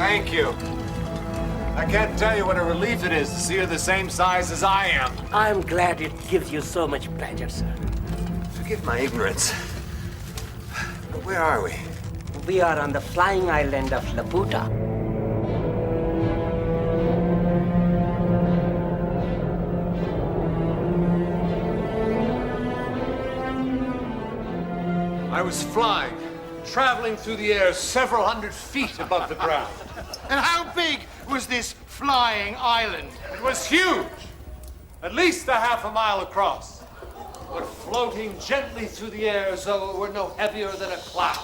Thank you. I can't tell you what a relief it is to see her the same size as I am. I'm glad it gives you so much pleasure, sir. Forgive my ignorance. But where are we? We are on the flying island of Laputa. I was flying, traveling through the air several hundred feet above the ground. And how big was this flying island? It was huge, at least a half a mile across, but floating gently through the air as though it were no heavier than a cloud.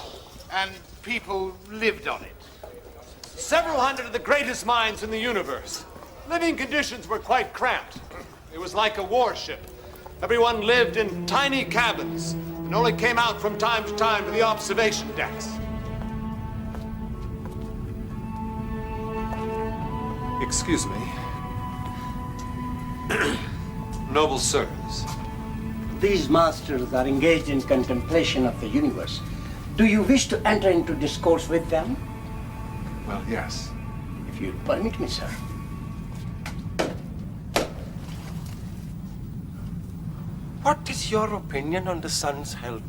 And people lived on it. Several hundred of the greatest minds in the universe. Living conditions were quite cramped. It was like a warship. Everyone lived in tiny cabins and only came out from time to time to the observation decks. Excuse me. Noble sirs. These masters are engaged in contemplation of the universe. Do you wish to enter into discourse with them? Well, yes. If you'd permit me, sir. What is your opinion on the sun's health?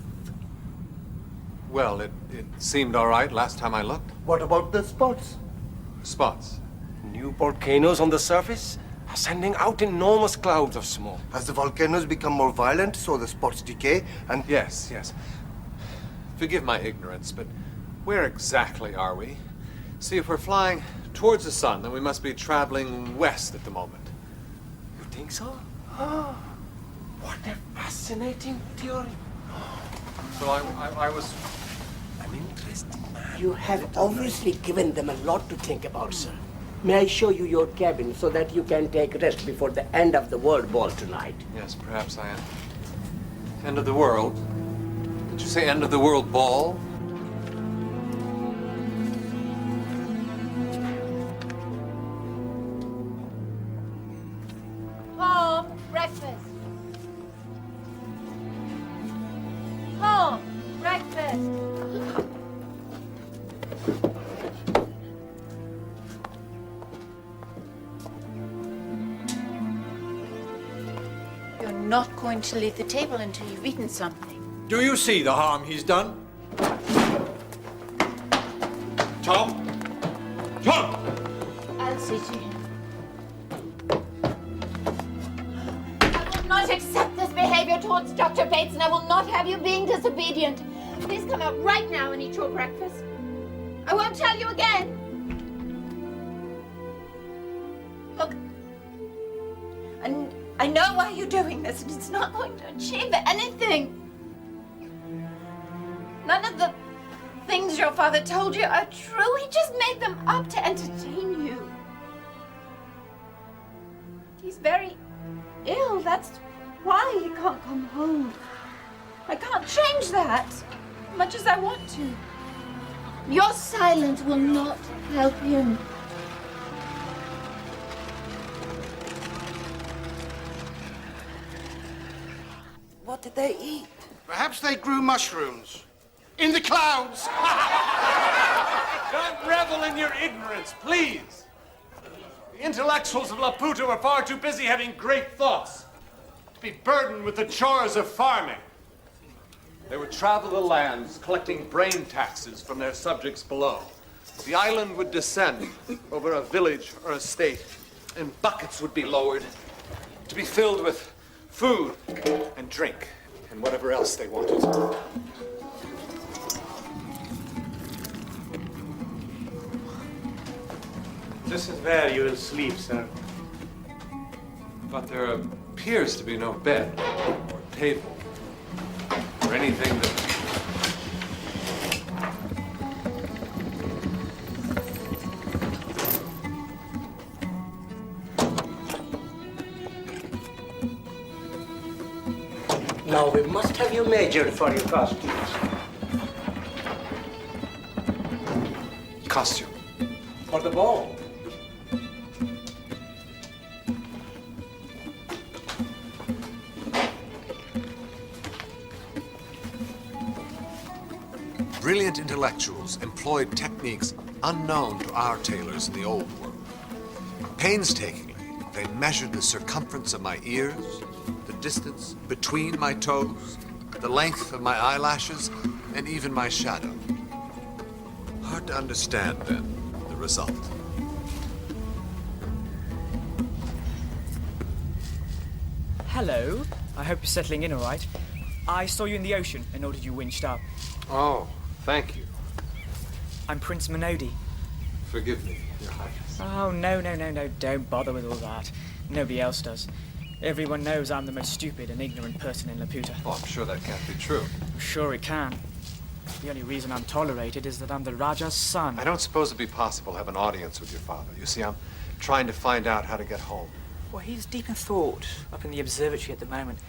Well, it seemed all right last time I looked. What about the spots? Spots. New volcanoes on the surface are sending out enormous clouds of smoke. As the volcanoes become more violent, so the spots decay, and... Yes, yes. Forgive my ignorance, but where exactly are we? See, if we're flying towards the sun, then we must be traveling west at the moment. You think so? Oh, what a fascinating theory. So I was... An interesting man. You have obviously given them a lot to think about, sir. May I show you your cabin so that you can take rest before the end of the world ball tonight? Yes, perhaps I am. End of the world? Did you say end of the world ball? Home, breakfast. Home, breakfast. You're not going to leave the table until you've eaten something. Do you see the harm he's done? Tom? Tom! I'll see to him. I will not accept this behavior towards Dr. Bates, and I will not have you being disobedient. Please come out right now and eat your breakfast. I won't tell you again. Look, and I know why you're doing this, and it's not going to achieve anything. None of the things your father told you are true. He just made them up to entertain you. He's very ill. That's why he can't come home. I can't change that, much as I want to. Your silence will not help him. What did they eat? Perhaps they grew mushrooms. In the clouds! Don't revel in your ignorance, please. The intellectuals of Laputa were far too busy having great thoughts to be burdened with the chores of farming. They would travel the lands, collecting brain taxes from their subjects below. The island would descend over a village or a state, and buckets would be lowered to be filled with food and drink and whatever else they wanted. This is where you will sleep, sir. But there appears to be no bed or table or anything that... Now we must have you measured for your costumes. Costume. For the ball. brilliant intellectuals employed techniques unknown to our tailors in the old world. Painstakingly, they measured the circumference of my ears, the distance between my toes, the length of my eyelashes, and even my shadow. Hard to understand, then, the result. Hello. I hope you're settling in all right. I saw you in the ocean and ordered you winched up. Oh, thank you. I'm Prince Monodi. Forgive me, Your Highness. Oh, no. Don't bother with all that. Nobody else does. Everyone knows I'm the most stupid and ignorant person in Laputa. Oh, I'm sure that can't be true. I'm sure it can. The only reason I'm tolerated is that I'm the Raja's son. I don't suppose it'd be possible to have an audience with your father. You see, I'm trying to find out how to get home. Well, he's deep in thought up in the observatory at the moment.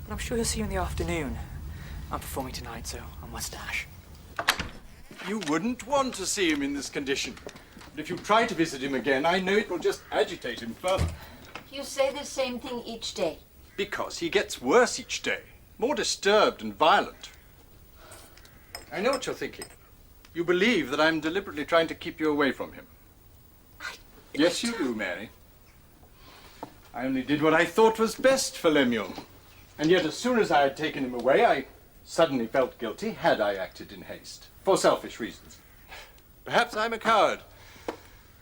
But I'm sure he'll see you in the afternoon. I'm performing tonight, so I must dash. You wouldn't want to see him in this condition. But if you try to visit him again, I know it will just agitate him further. You say the same thing each day. Because he gets worse each day. More disturbed and violent. I know what you're thinking. You believe that I'm deliberately trying to keep you away from him. Yes, you do, Mary. I only did what I thought was best for Lemuel. And yet, as soon as I had taken him away, I suddenly felt guilty had I acted in haste. For selfish reasons. Perhaps I'm a coward.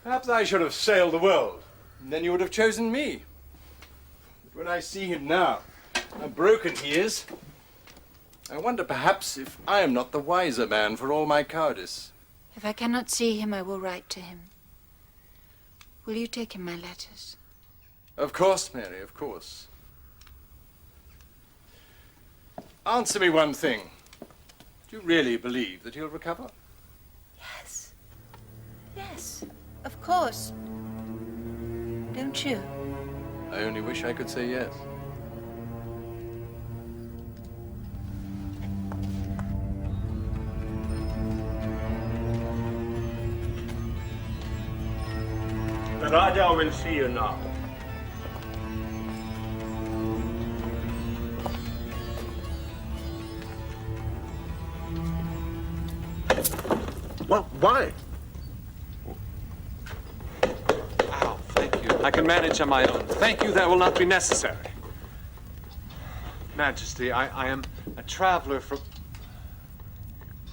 Perhaps I should have sailed the world. And then you would have chosen me. But when I see him now, how broken he is, I wonder perhaps if I am not the wiser man for all my cowardice. If I cannot see him, I will write to him. Will you take him my letters? Of course, Mary, of course. Answer me one thing. Do you really believe that he'll recover? Yes. Yes, of course. Don't you? I only wish I could say yes. The Raja will see you now. Well, why? Ow, thank you. I can manage on my own. Thank you, that will not be necessary. Majesty, I am a traveler from...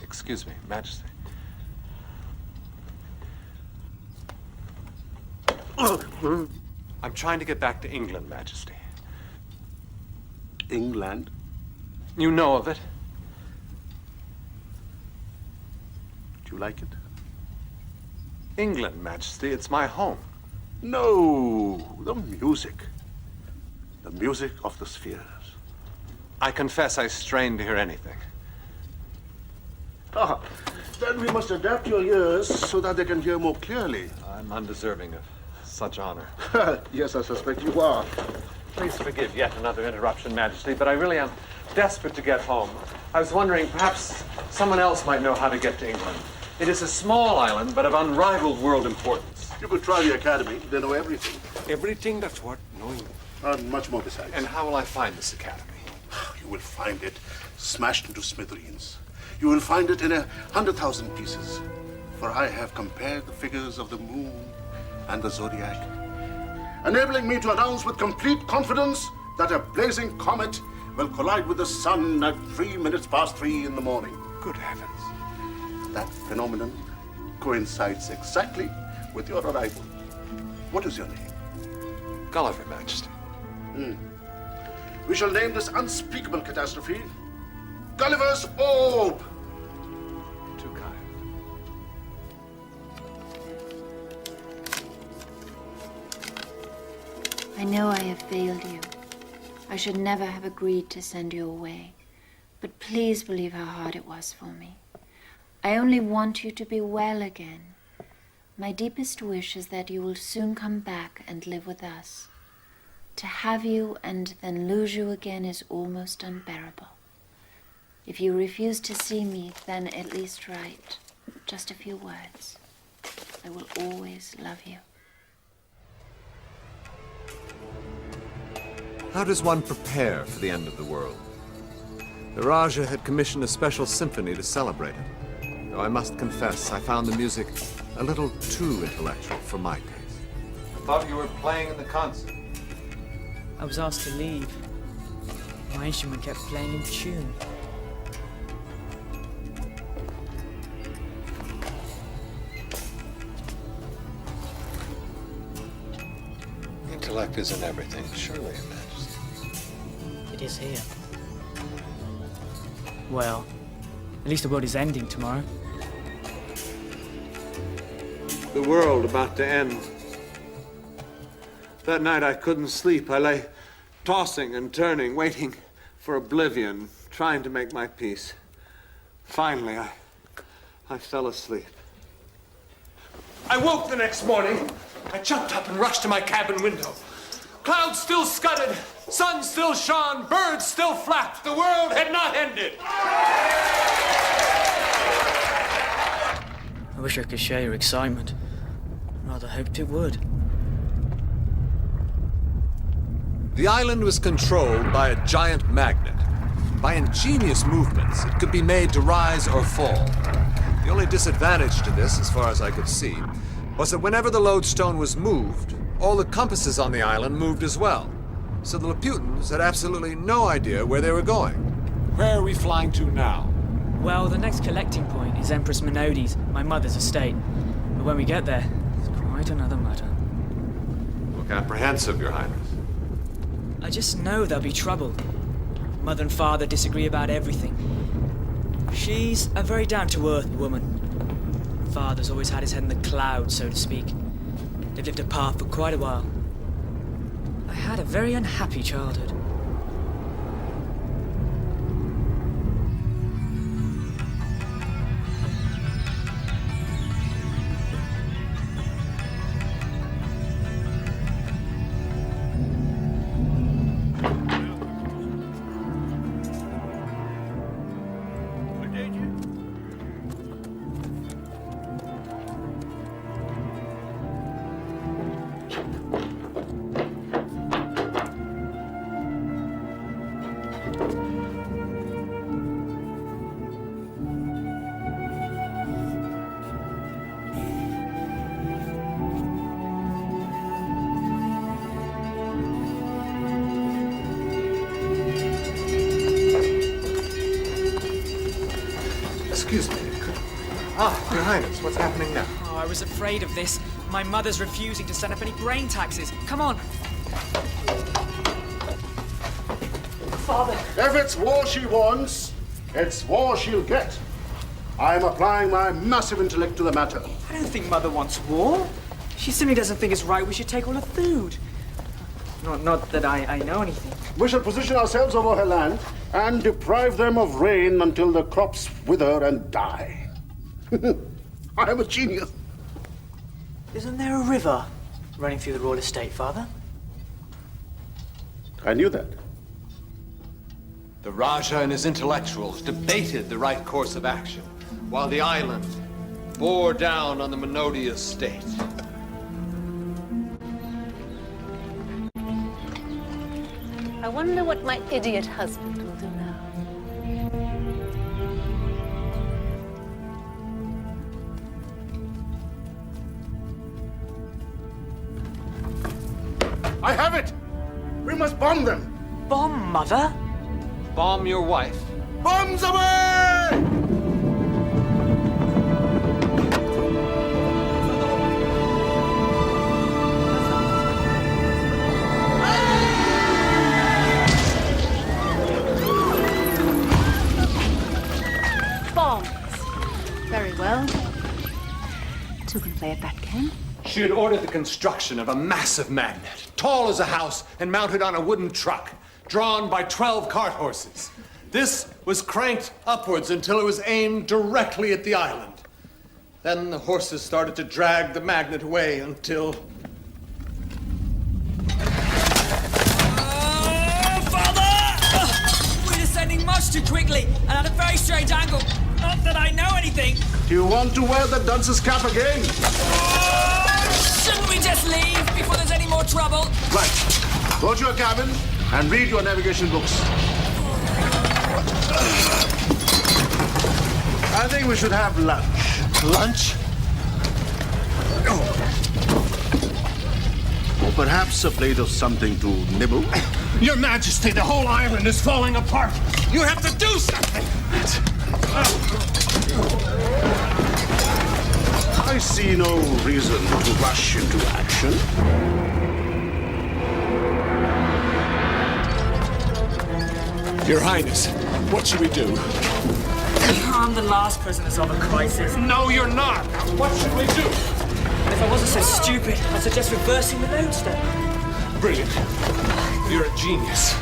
Excuse me, Majesty. I'm trying to get back to England, Majesty. England? You know of it? Do you like it? England, Majesty. It's my home. No, the music. The music of the spheres. I confess I strain to hear anything. Ah, then we must adapt your ears so that they can hear more clearly. I'm undeserving of such honor. Yes, I suspect you are. Please forgive yet another interruption, Majesty, but I really am desperate to get home. I was wondering, perhaps someone else might know how to get to England. It is a small island, but of unrivaled world importance. You could try the Academy. They know everything. Everything that's worth knowing. And much more besides. And how will I find this Academy? You will find it smashed into smithereens. You will find it in 100,000 pieces. For I have compared the figures of the moon and the zodiac, enabling me to announce with complete confidence that a blazing comet will collide with the sun at 3 in the morning. Good heavens. That phenomenon coincides exactly with your arrival. What is your name? Gulliver, Majesty. We shall name this unspeakable catastrophe Gulliver's Orb. Too kind. I know I have failed you. I should never have agreed to send you away. But please believe how hard it was for me. I only want you to be well again. My deepest wish is that you will soon come back and live with us. To have you and then lose you again is almost unbearable. If you refuse to see me, then at least write just a few words. I will always love you. How does one prepare for the end of the world? The Raja had commissioned a special symphony to celebrate it. though I must confess I found the music a little too intellectual for my taste. I thought you were playing in the concert. I was asked to leave. My instrument kept playing in tune. Intellect isn't everything, surely, Your Majesty. It is here. Well, at least the world is ending tomorrow. The world about to end. That night I couldn't sleep. I lay tossing and turning, waiting for oblivion, trying to make my peace. Finally, I fell asleep. I woke the next morning. I jumped up and rushed to my cabin window. Clouds still scudded, sun still shone, birds still flapped. The world had not ended. I wish I could share your excitement. I rather hoped it would. The island was controlled by a giant magnet. By ingenious movements, it could be made to rise or fall. The only disadvantage to this, as far as I could see, was that whenever the lodestone was moved, all the compasses on the island moved as well. So the Laputans had absolutely no idea where they were going. Where are we flying to now? Well, the next collecting point is Empress Monodi's, my mother's estate. But when we get there, it's quite another matter. Look apprehensive, Your Highness. I just know there'll be trouble. Mother and father disagree about everything. She's a very down-to-earth woman. Father's always had his head in the clouds, so to speak. They've lived apart for quite a while. I had a very unhappy childhood. Excuse me. Your Highness, what's happening now? Oh, I was afraid of this. My mother's refusing to send up any brain taxes. Come on. Father. If it's war she wants, it's war she'll get. I'm applying my massive intellect to the matter. I don't think Mother wants war. She simply doesn't think it's right we should take all her food. Not that I know anything. We shall position ourselves over her land and deprive them of rain until the crops wither and die. I am a genius. Isn't there a river running through the royal estate, Father? I knew that. The Raja and his intellectuals debated the right course of action, while the island bore down on the Monodi estate. I wonder what my idiot husband will do now. I have it! We must bomb them! Bomb Mother? Bomb your wife? Bombs away! Bombs. Very well. Two can play at that game. She had ordered the construction of a massive magnet, tall as a house and mounted on a wooden truck, drawn by 12 cart horses. This was cranked upwards until it was aimed directly at the island. Then the horses started to drag the magnet away until... Father! We're descending much too quickly and at a very strange angle. Not that I know anything. Do you want to wear the dunce's cap again? Shouldn't we just leave before there's any more trouble? Right. Go to your cabin and read your navigation books. I think we should have lunch. Lunch? Or perhaps a plate of something to nibble. Your Majesty, the whole island is falling apart. You have to do something. I see no reason to rush into action. Your Highness, what should we do? I'm the last prisoners of a crisis. No, you're not. What should we do? If I wasn't so stupid, I'd suggest reversing the lodestone. Brilliant. You're a genius.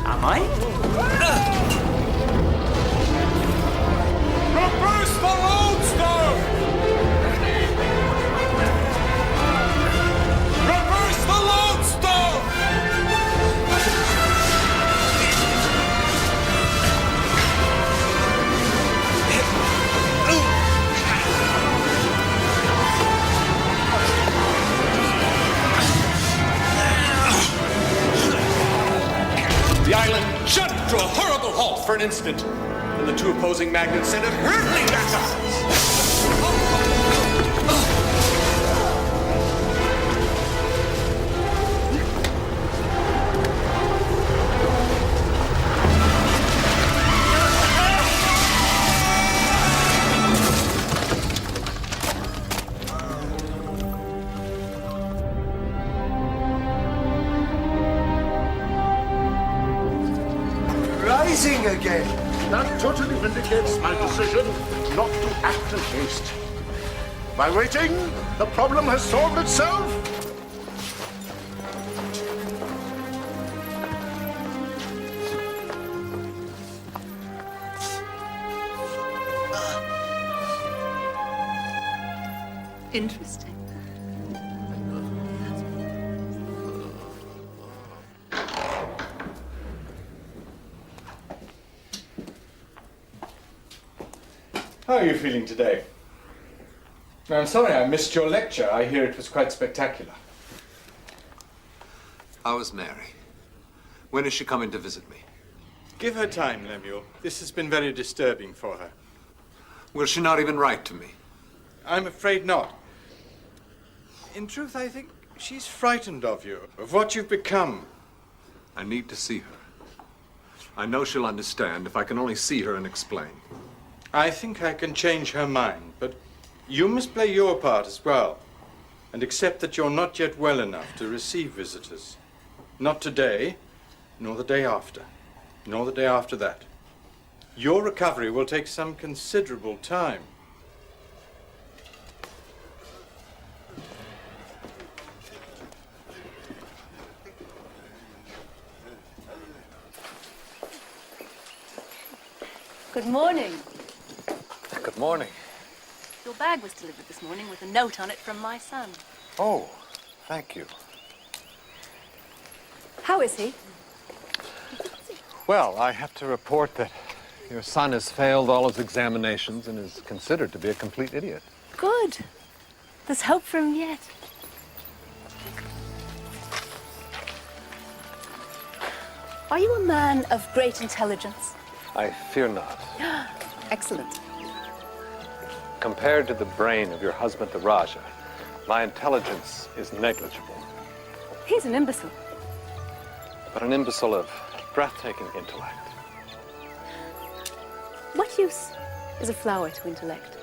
Am I? Reverse the lodestone! Reverse the lodestone! The island jumped to a horrible halt for an instant, and the two opposing magnets sent it hurtling backwards. Rising again. That totally vindicates my decision not to act in haste. By waiting, the problem has solved itself. Interesting. How are you feeling today? I'm sorry I missed your lecture. I hear it was quite spectacular. How is Mary? When is she coming to visit me? Give her time, Lemuel. This has been very disturbing for her. Will she not even write to me? I'm afraid not. In truth, I think she's frightened of you, of what you've become. I need to see her. I know she'll understand if I can only see her and explain. I think I can change her mind, but you must play your part as well, and accept that you're not yet well enough to receive visitors. Not today, nor the day after, nor the day after that. Your recovery will take some considerable time. Good morning. Good morning. Your bag was delivered this morning with a note on it from my son. Oh, thank you. How is he? Well, I have to report that your son has failed all his examinations and is considered to be a complete idiot. Good. There's hope for him yet. Are you a man of great intelligence? I fear not. Excellent. Compared to the brain of your husband, the Raja, my intelligence is negligible. He's an imbecile. But an imbecile of breathtaking intellect. What use is a flower to intellect?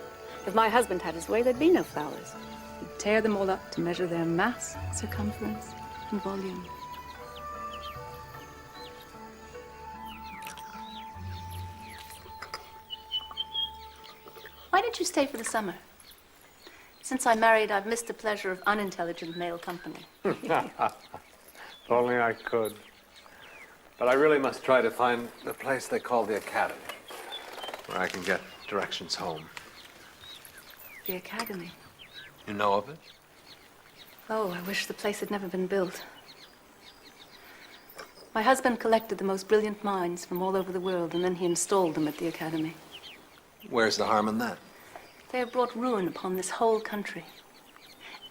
If my husband had his way, there'd be no flowers. He'd tear them all up to measure their mass, circumference, and volume. Why did you stay for the summer? Since I married, I've missed the pleasure of unintelligent male company. If only I could. But I really must try to find the place they call the Academy, where I can get directions home. The Academy? You know of it? Oh, I wish the place had never been built. My husband collected the most brilliant minds from all over the world, and then he installed them at the Academy. Where's the harm in that? They have brought ruin upon this whole country.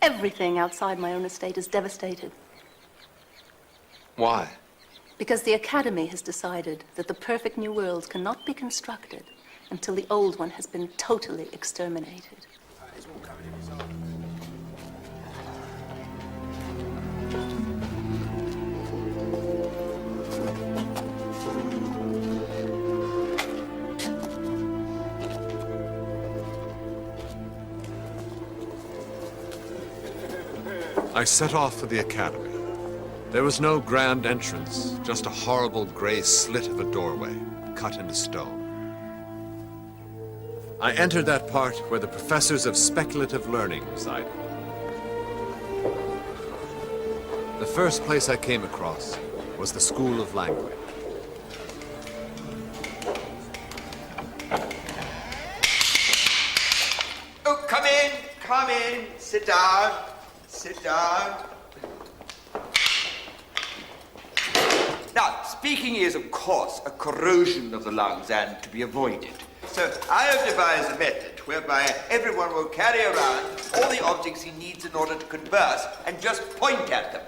Everything outside my own estate is devastated. Why? Because the Academy has decided that the perfect new world cannot be constructed until the old one has been totally exterminated. I set off for the Academy. There was no grand entrance, just a horrible gray slit of a doorway, cut into stone. I entered that part where the professors of speculative learning resided. The first place I came across was the School of Language. Oh, come in, sit down. Sit down. Now, speaking is, of course, a corrosion of the lungs and to be avoided. So I have devised a method whereby everyone will carry around all the objects he needs in order to converse and just point at them.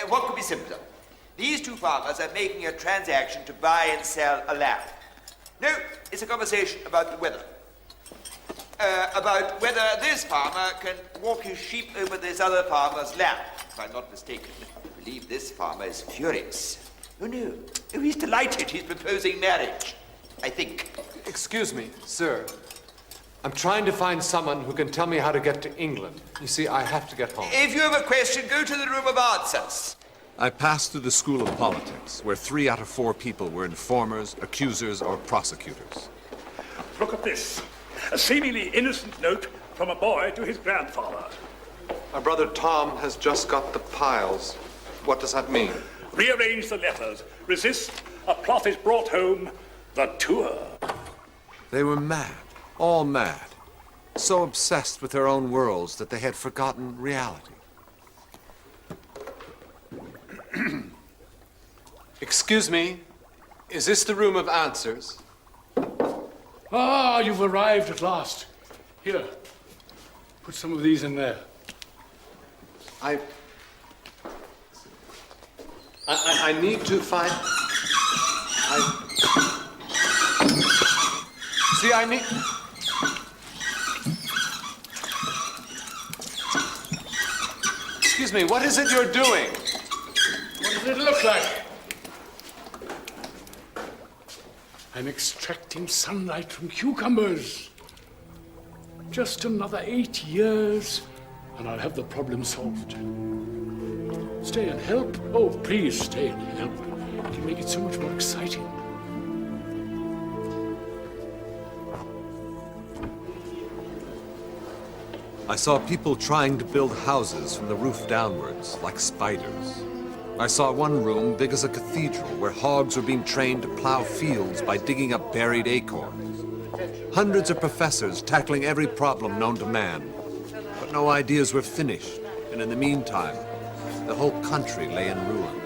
What could be simpler? These two farmers are making a transaction to buy and sell a lamb. No, it's a conversation about the weather. About whether this farmer can walk his sheep over this other farmer's land. If I'm not mistaken, I believe this farmer is furious. Oh, no. Oh, he's delighted. He's proposing marriage, I think. Excuse me, sir. I'm trying to find someone who can tell me how to get to England. You see, I have to get home. If you have a question, go to the room of answers. I passed through the School of Politics, where 3 out of 4 people were informers, accusers, or prosecutors. Look at this. A seemingly innocent note from a boy to his grandfather. My brother Tom has just got the piles. What does that mean? Rearrange the letters. Resist. A plot is brought home. The tour. They were mad, all mad, so obsessed with their own worlds that they had forgotten reality. Excuse me, is this the room of answers? Ah, you've arrived at last. Here, put some of these in there. I need to find... See, I need... Excuse me, what is it you're doing? What does it look like? I'm extracting sunlight from cucumbers. Just another 8 years, and I'll have the problem solved. Stay and help? Oh, please stay and help. It can make it so much more exciting. I saw people trying to build houses from the roof downwards, like spiders. I saw one room big as a cathedral where hogs were being trained to plow fields by digging up buried acorns. Hundreds of professors tackling every problem known to man. But no ideas were finished, and in the meantime, the whole country lay in ruins.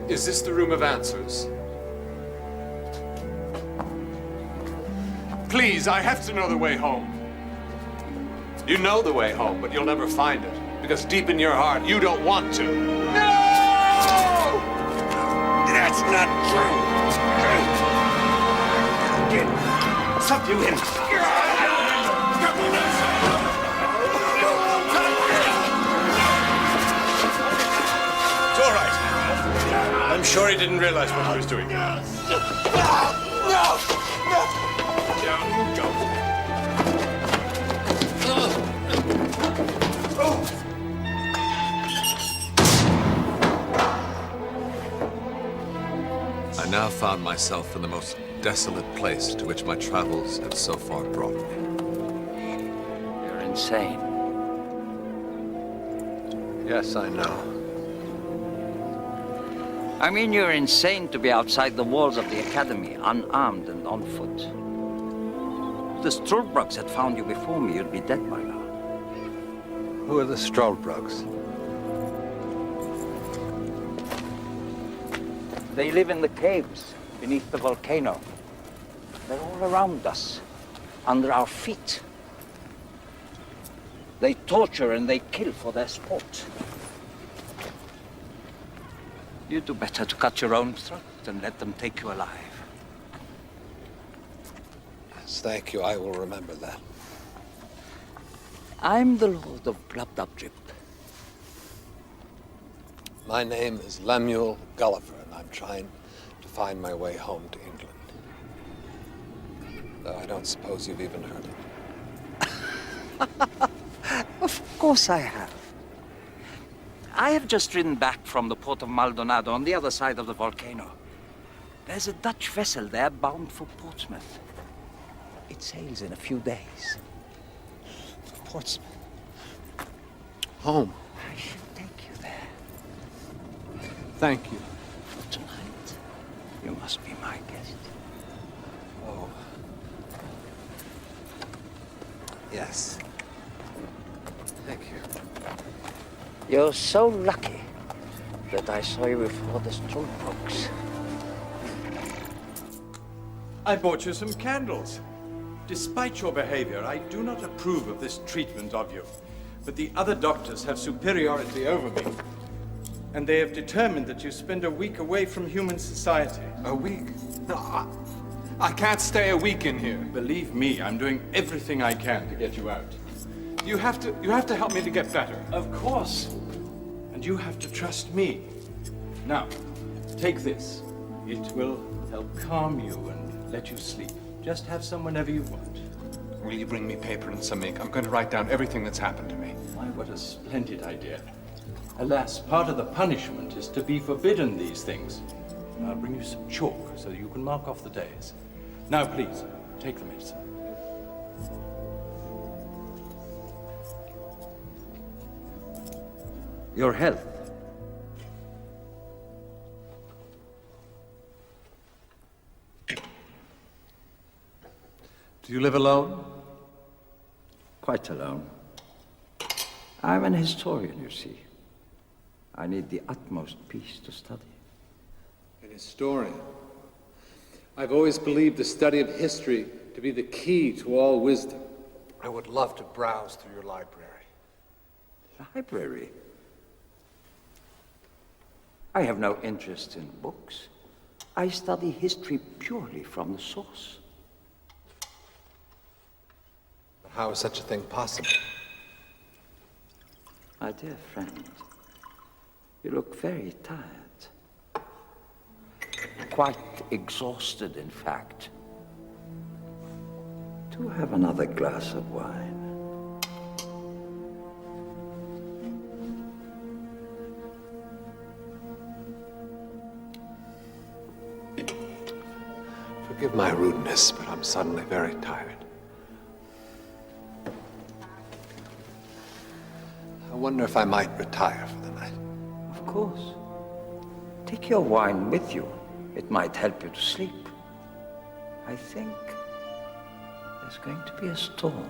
Is this the room of answers? Please, I have to know the way home. You know the way home, but you'll never find it. Because deep in your heart, you don't want to. No! That's not true. Subdue him. It's all right. I'm sure he didn't realize what he was doing. No! Down you go. I now found myself in the most desolate place to which my travels had so far brought me. You're insane. Yes, I know. I mean, you're insane to be outside the walls of the Academy, unarmed and on foot. If the Struldbrugs had found you before me, you'd be dead by now. Who are the Struldbrugs? They live in the caves, beneath the volcano. They're all around us, under our feet. They torture and they kill for their sport. You do better to cut your own throat than let them take you alive. Yes, thank you. I will remember that. I'm the Lord of Blubdubdrip. My name is Lemuel Gulliver, and I'm trying to find my way home to England. Though I don't suppose you've even heard it. Of course I have. I have just ridden back from the port of Maldonado on the other side of the volcano. There's a Dutch vessel there bound for Portsmouth. It sails in a few days. Portsmouth? Home? I should take you there. Thank you. For tonight, you must be my guest. Oh. Yes. Thank you. You're so lucky that I saw you before the Strombrooks. I bought you some candles. Despite your behavior, I do not approve of this treatment of you. But the other doctors have superiority over me. And they have determined that you spend a week away from human society. A week? No, I can't stay a week in here. Believe me, I'm doing everything I can to get you out. You have to help me to get better. Of course. And you have to trust me. Now, take this. It will help calm you and let you sleep. Just have some whenever you want. Will you bring me paper and some ink? I'm going to write down everything that's happened to me. Why, what a splendid idea. Alas, part of the punishment is to be forbidden these things. I'll bring you some chalk so you can mark off the days. Now, please, take the medicine. Your health. Do you live alone? Quite alone. I'm an historian, you see. I need the utmost peace to study. An historian. I've always believed the study of history to be the key to all wisdom. I would love to browse through your library. Library? I have no interest in books. I study history purely from the source. How is such a thing possible? My dear friend, you look very tired. Quite exhausted, in fact. Do have another glass of wine. Forgive my rudeness, but I'm suddenly very tired. I wonder if I might retire for the night. Of course. Take your wine with you. It might help you to sleep. I think there's going to be a storm.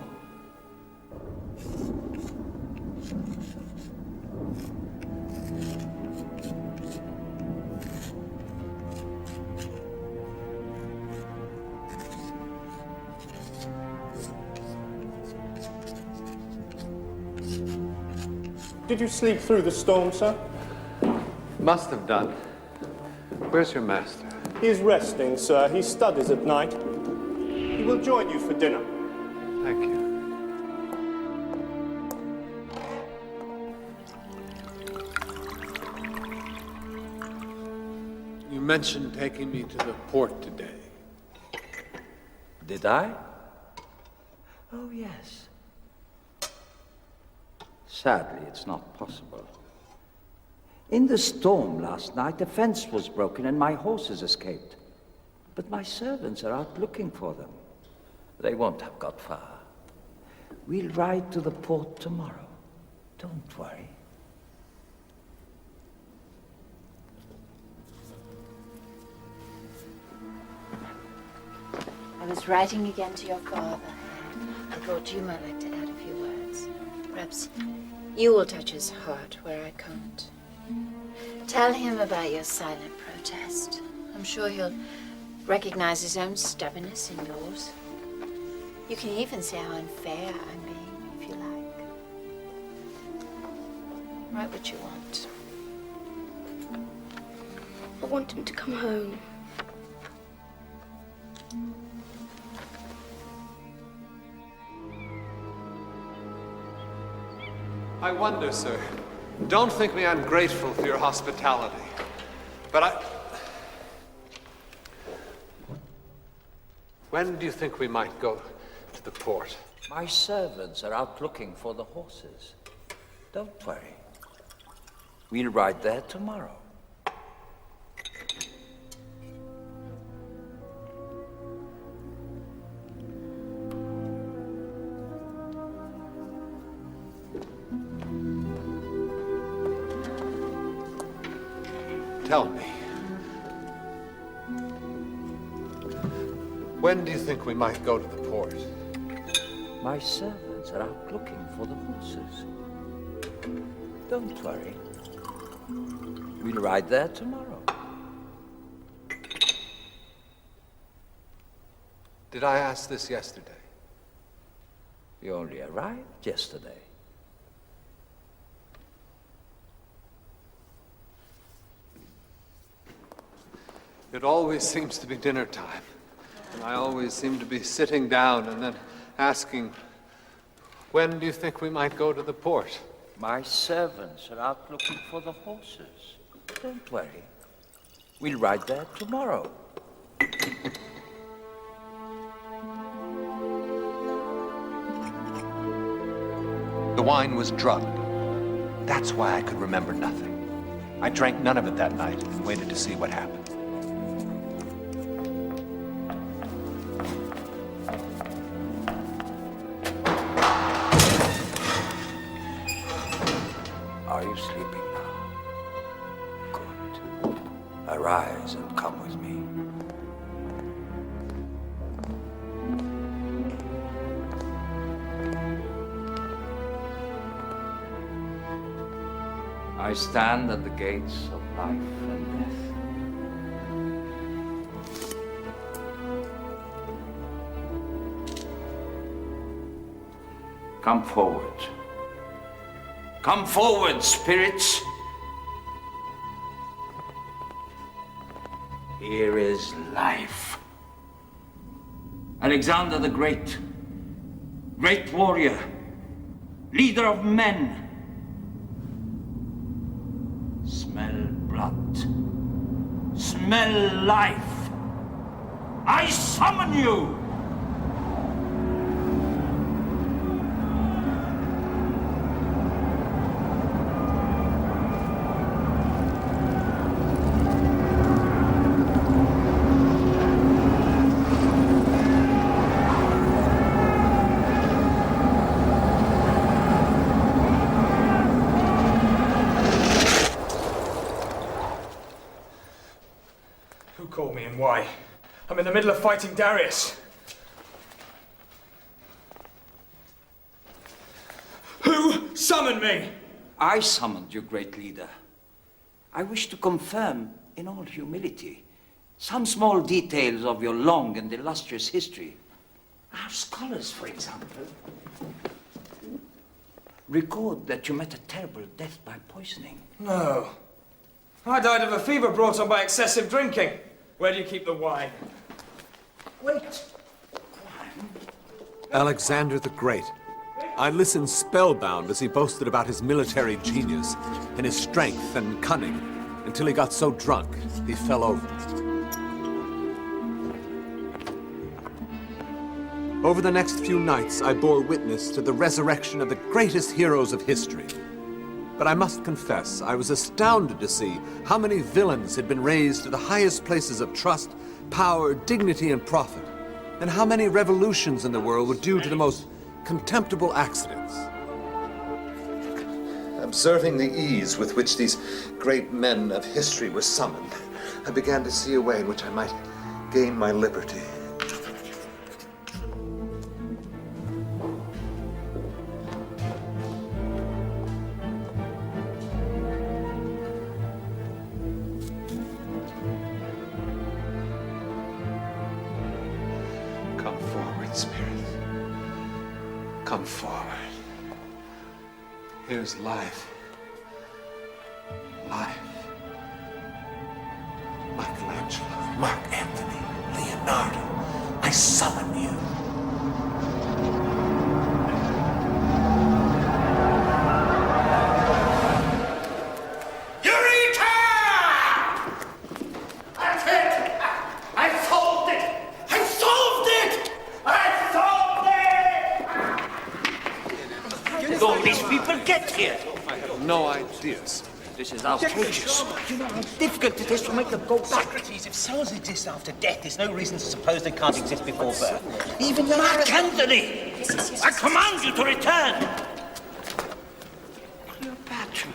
Did you sleep through the storm, sir? Must have done. Where's your master? He is resting, sir. He studies at night. He will join you for dinner. Thank you. You mentioned taking me to the port today. Did I? Oh, yes. Sadly, it's not possible. In the storm last night, a fence was broken and my horses escaped. But my servants are out looking for them. They won't have got far. We'll ride to the port tomorrow. Don't worry. I was writing again to your father. I thought you might like to add a few words. Perhaps you will touch his heart where I can't. Tell him about your silent protest. I'm sure he'll recognize his own stubbornness in yours. You can even see how unfair I'm being, if you like. Write what you want. I want him to come home. I wonder, sir. Don't think me ungrateful for your hospitality, but when do you think we might go to the port? My servants are out looking for the horses. Don't worry. We'll ride there tomorrow. Tell me, when do you think we might go to the port? My servants are out looking for the horses. Don't worry. We'll ride there tomorrow. Did I ask this yesterday? You only arrived yesterday. It always seems to be dinner time, and I always seem to be sitting down and then asking, when do you think we might go to the port? My servants are out looking for the horses. Don't worry. We'll ride there tomorrow. The wine was drugged. That's why I could remember nothing. I drank none of it that night and waited to see what happened. Are you sleeping now? Good. Arise and come with me. I stand at the gates of life and death. Come forward. Come forward, spirits. Here is life. Alexander the Great, great warrior, leader of men. Smell blood. Smell life. I summon you! Call me and why? I'm in the middle of fighting Darius. Who summoned me? I summoned you, great leader. I wish to confirm, in all humility, some small details of your long and illustrious history. Our scholars, for example, record that you met a terrible death by poisoning. No. I died of a fever brought on by excessive drinking. Where do you keep the wine? Wait. Alexander the Great. I listened spellbound as he boasted about his military genius and his strength and cunning until he got so drunk he fell over. Over the next few nights, I bore witness to the resurrection of the greatest heroes of history. But I must confess, I was astounded to see how many villains had been raised to the highest places of trust, power, dignity, and profit, and how many revolutions in the world were due to the most contemptible accidents. Observing the ease with which these great men of history were summoned, I began to see a way in which I might gain my liberty. Come forward, spirit. Come forward. Here's life. Life. Michelangelo, Mark Anthony, Leonardo, I summon you. That's it! I solved it! I solved it! I solved it! Did all these people get here? I have no ideas. This is outrageous. You know how difficult it is to make them go back. Socrates, if souls exist after death, there's no reason to suppose they can't exist before birth. Even Mark Anthony! I command you to return! Cleopatra,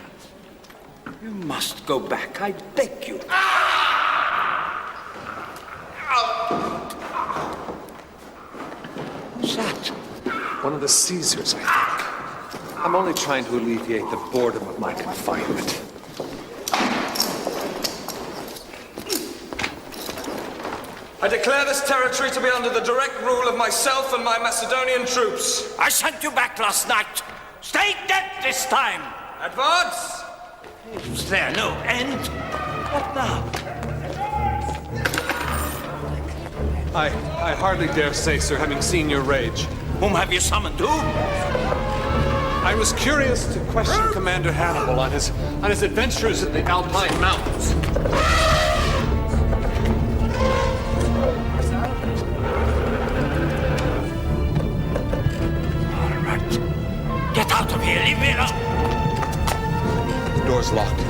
you must go back, I beg you. Who's that? One of the Caesars, I think. I'm only trying to alleviate the boredom of my confinement. I declare this territory to be under the direct rule of myself and my Macedonian troops. I sent you back last night. Stay dead this time. Advance! Is there no end? What now? I hardly dare say, sir, having seen your rage. Whom have you summoned to? I was curious to question Commander Hannibal on his adventures in the Alpine Mountains. All right. Get out of here. Leave me alone. The door's locked.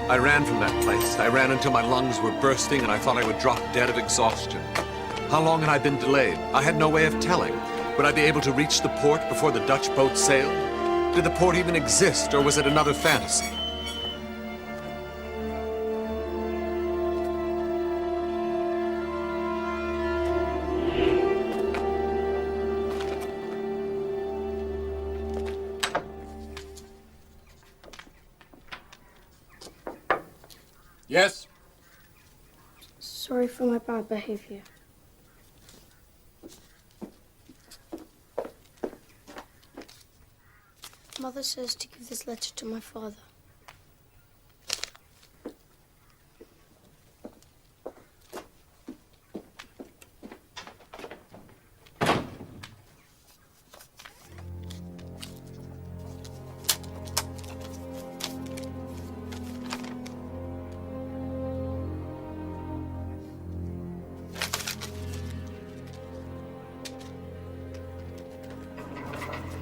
I ran from that place. I ran until my lungs were bursting and I thought I would drop dead of exhaustion. How long had I been delayed? I had no way of telling. Would I be able to reach the port before the Dutch boat sailed? Did the port even exist, or was it another fantasy? Yes? Sorry for my bad behavior. Mother says to give this letter to my father.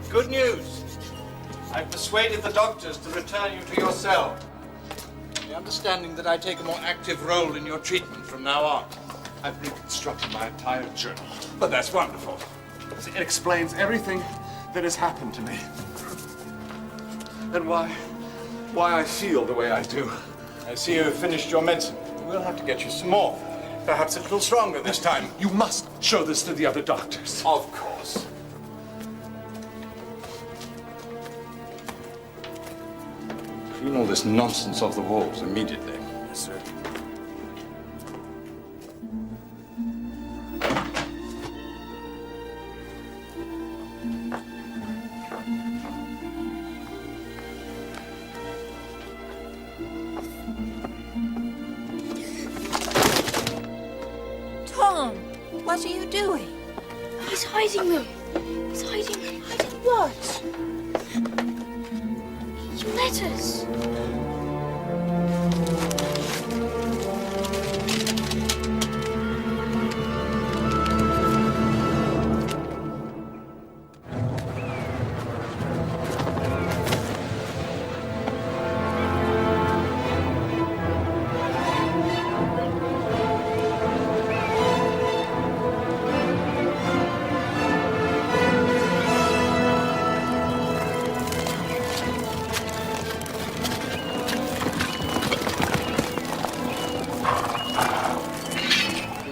Good news. I've persuaded the doctors to return you to your cell. The understanding that I take a more active role in your treatment from now on. I've reconstructed my entire journal. But that's wonderful. It explains everything that has happened to me. And why I feel the way I do. I see you have finished your medicine. We'll have to get you some more. Perhaps a little stronger this time. You must show this to the other doctors. Of course. Clean all this nonsense off the walls immediately. Yes, sir. Tom, what are you doing? He's hiding them. He's hiding them. Hiding what? Your letters.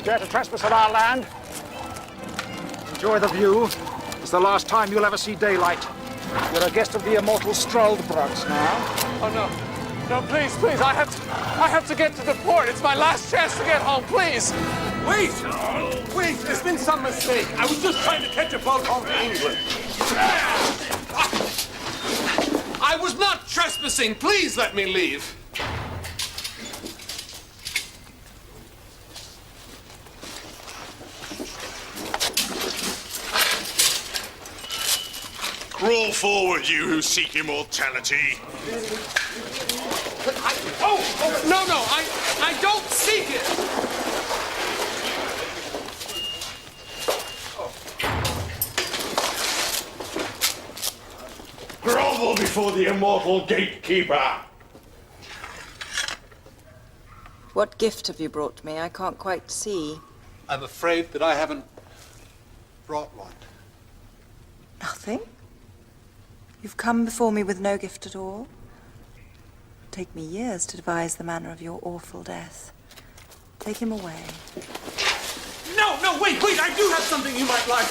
dare to trespass on our land. Enjoy the view. It's the last time you'll ever see daylight. You're a guest of the immortal Stroldbrugs now. Oh, no. No, please, please. I have to get to the port. It's my last chance to get home, please. Wait! Wait, there's been some mistake. I was just trying to catch a boat home to England. I was not trespassing. Please let me leave. Roll forward, you who seek immortality. No, I don't seek it. Grovel before the immortal gatekeeper. What gift have you brought me? I can't quite see. I'm afraid that I haven't brought one. Nothing? You've come before me with no gift at all? It'll take me years to devise the manner of your awful death. Take him away. No, wait, I do have something you might like.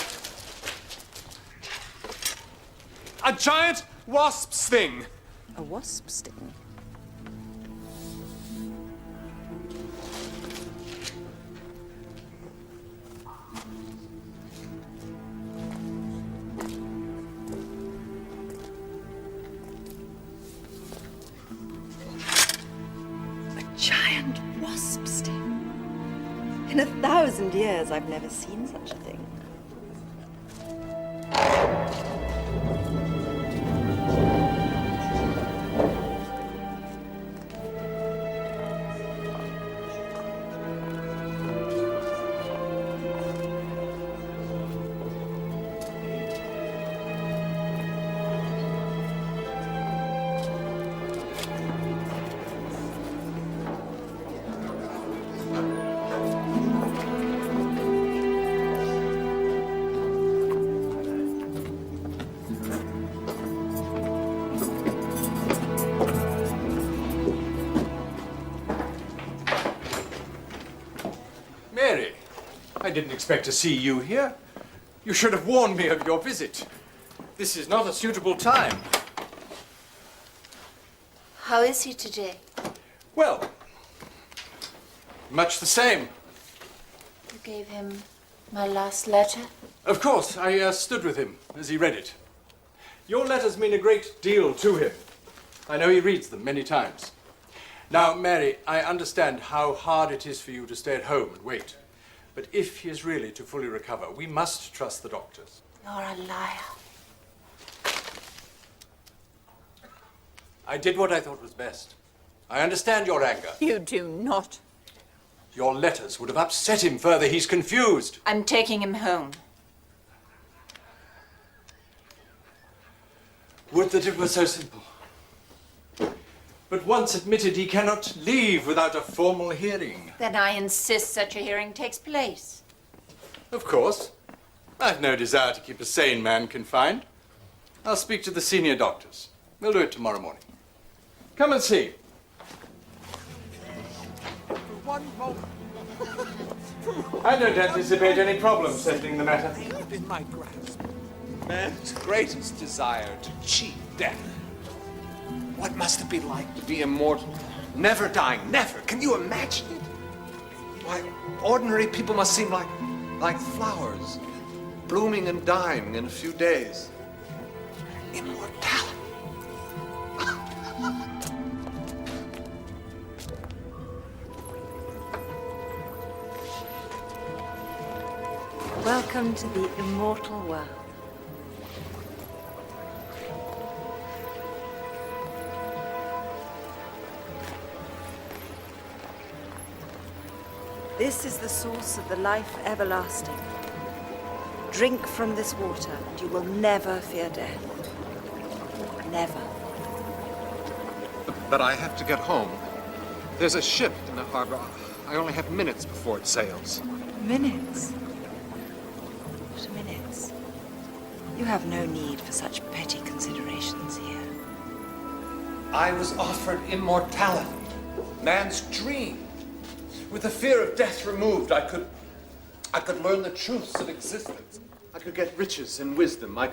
A giant wasp sting. A wasp sting? Giant wasp sting. In 1,000 years, I've never seen such a thing. Mary, I didn't expect to see you here. You should have warned me of your visit. This is not a suitable time. How is he today? Well, much the same. You gave him my last letter? Of course, I stood with him as he read it. Your letters mean a great deal to him. I know he reads them many times. Now, Mary, I understand how hard it is for you to stay at home and wait. But if he is really to fully recover, we must trust the doctors. You're a liar. I did what I thought was best. I understand your anger. You do not. Your letters would have upset him further. He's confused. I'm taking him home. Would that it were so simple. But once admitted, he cannot leave without a formal hearing. Then I insist such a hearing takes place. Of course. I've no desire to keep a sane man confined. I'll speak to the senior doctors. We'll do it tomorrow morning. Come and see. One moment. I don't anticipate any problem settling the matter. In my grasp. Man's greatest desire to cheat death. What must it be like to be immortal? Never dying, never. Can you imagine it? Why, ordinary people must seem like flowers, blooming and dying in a few days. Immortality. Welcome to the immortal world. This is the source of the life everlasting. Drink from this water, and you will never fear death. Never. But I have to get home. There's a ship in the harbor. I only have minutes before it sails. Minutes? What minutes? You have no need for such petty considerations here. I was offered immortality, man's dream. With the fear of death removed, I could I could learn the truths of existence. I could get riches and wisdom. I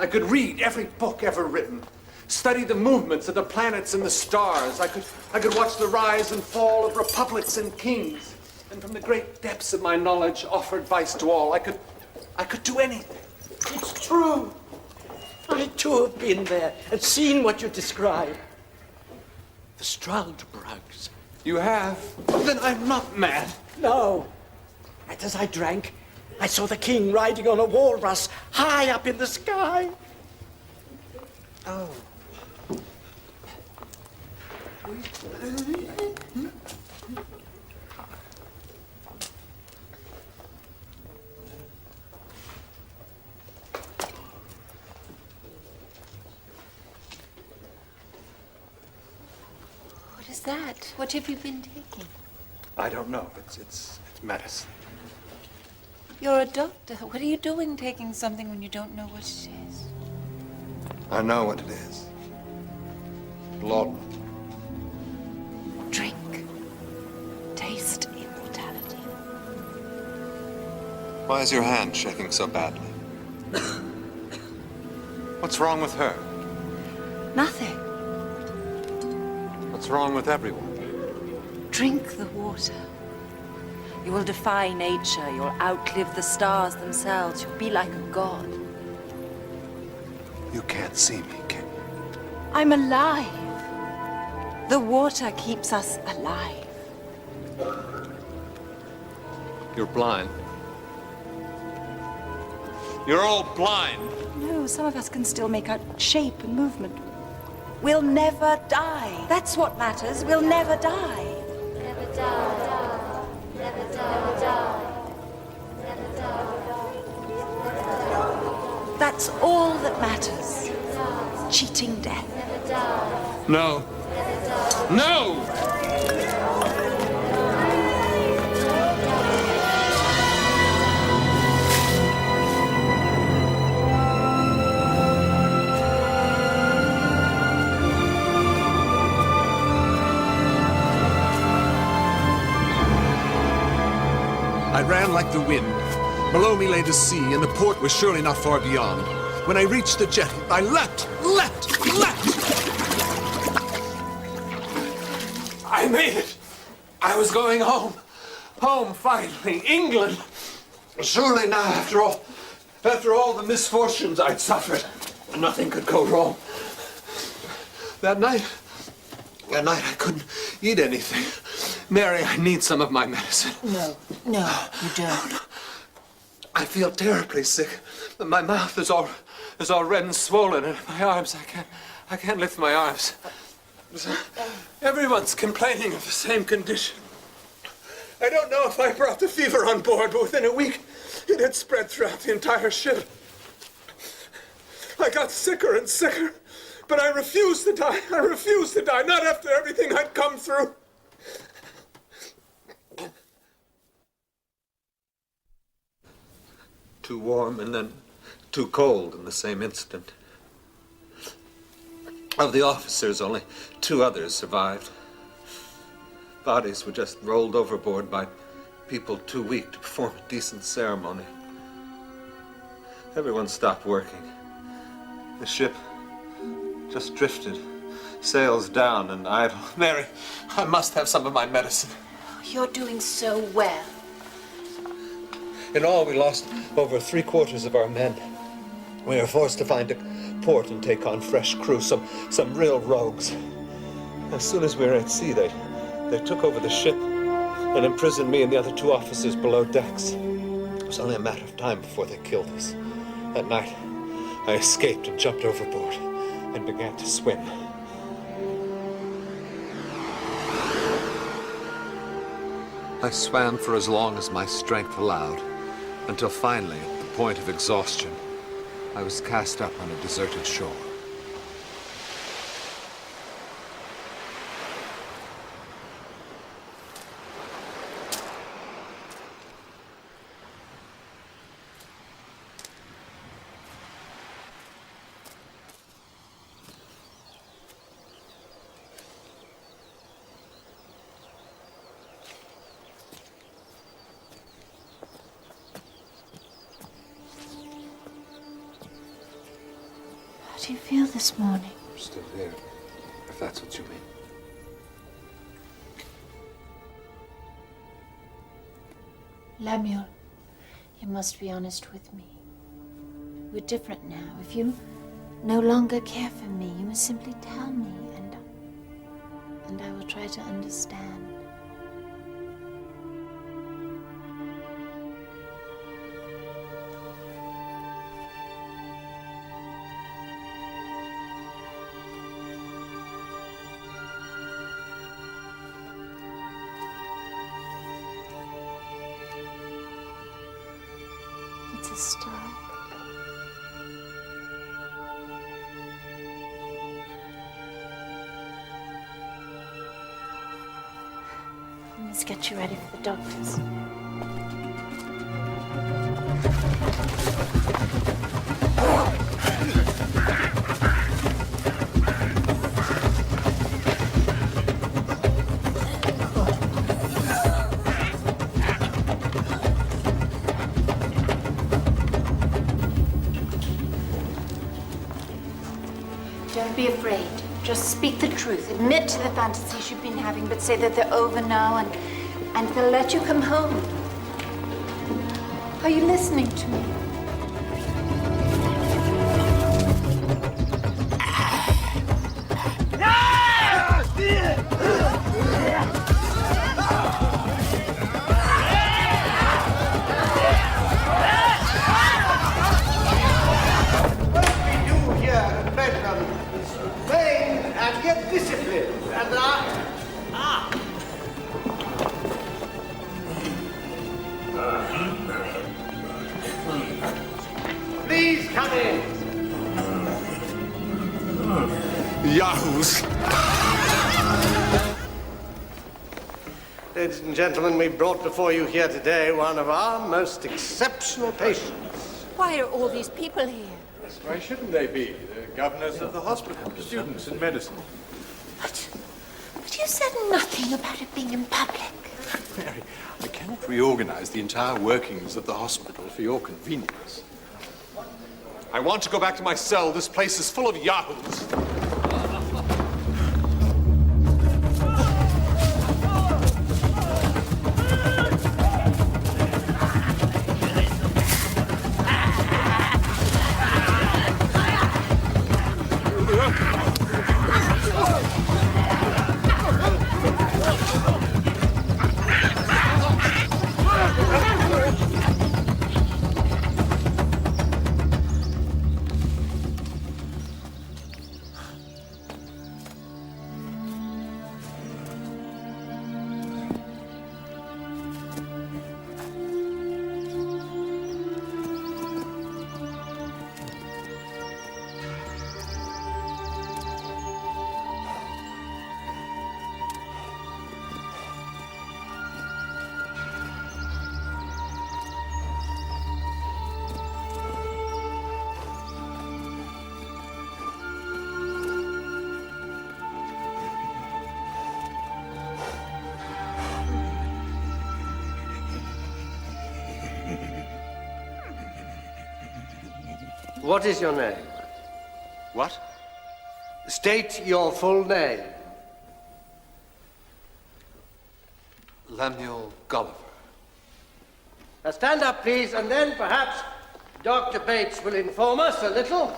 could read every book ever written, study the movements of the planets and the stars. I could watch the rise and fall of republics and kings, and from the great depths of my knowledge offer advice to all. I could do anything. It's true. I too have been there and seen what you describe. The Straldbrugs. You have? Then I'm not mad. No. And as I drank, I saw the king riding on a walrus high up in the sky. Oh. What is that? What have you been taking? I don't know. It's medicine. You're a doctor. What are you doing taking something when you don't know what it is? I know what it is. Blood. Drink. Taste immortality. Why is your hand shaking so badly? What's wrong with her? Nothing. What's wrong with everyone? Drink the water. You will defy nature. You'll outlive the stars themselves. You'll be like a god. You can't see me, can you? I'm alive. The water keeps us alive. You're blind. You're all blind. No, some of us can still make out shape and movement. We'll never die. That's what matters. We'll never die. Never die. Never die. Never die. That's all that matters. Cheating death. No. No! I ran like the wind. Below me lay the sea, and the port was surely not far beyond. When I reached the jetty, I leapt! I made it! I was going home. Home, finally. England. Surely now, after all the misfortunes I'd suffered, nothing could go wrong. That night I couldn't eat anything. Mary, I need some of my medicine. No, you don't. I feel terribly sick. My mouth is all red and swollen, and my arms, I can't lift my arms. Everyone's complaining of the same condition. I don't know if I brought the fever on board, but within a week, it had spread throughout the entire ship. I got sicker and sicker, but I refused to die. I refused to die, not after everything I'd come through. Too warm and then too cold in the same instant. Of the officers, only 2 others survived. Bodies were just rolled overboard by people too weak to perform a decent ceremony. Everyone stopped working. The ship just drifted, sails down and idle. Mary, I must have some of my medicine. You're doing so well. In all, we lost over 3/4 of our men. We were forced to find a port and take on fresh crew, some real rogues. As soon as we were at sea, they took over the ship and imprisoned me and the other 2 officers below decks. It was only a matter of time before they killed us. That night, I escaped and jumped overboard and began to swim. I swam for as long as my strength allowed, until finally, at the point of exhaustion, I was cast up on a deserted shore. How do you feel this morning? I'm still here, if that's what you mean. Lemuel, you must be honest with me. We're different now. If you no longer care for me, you must simply tell me, and I will try to understand. It's a star. I must get you ready for the doctors. Don't be afraid. Just speak the truth. Admit to the fantasies you've been having, but say that they're over now and they'll let you come home. Are you listening to me? And yet disciplined. And please come in. Yahoos. Ladies and gentlemen, we brought before you here today one of our most exceptional patients. Why are all these people here? Why shouldn't they be? The governors of the hospital, students in medicine. But you said nothing about it being in public. Mary, I cannot reorganize the entire workings of the hospital for your convenience. I want to go back to my cell. This place is full of yahoos. What is your name? What? State your full name. Lemuel Gulliver. Now stand up, please, and then perhaps Dr. Bates will inform us a little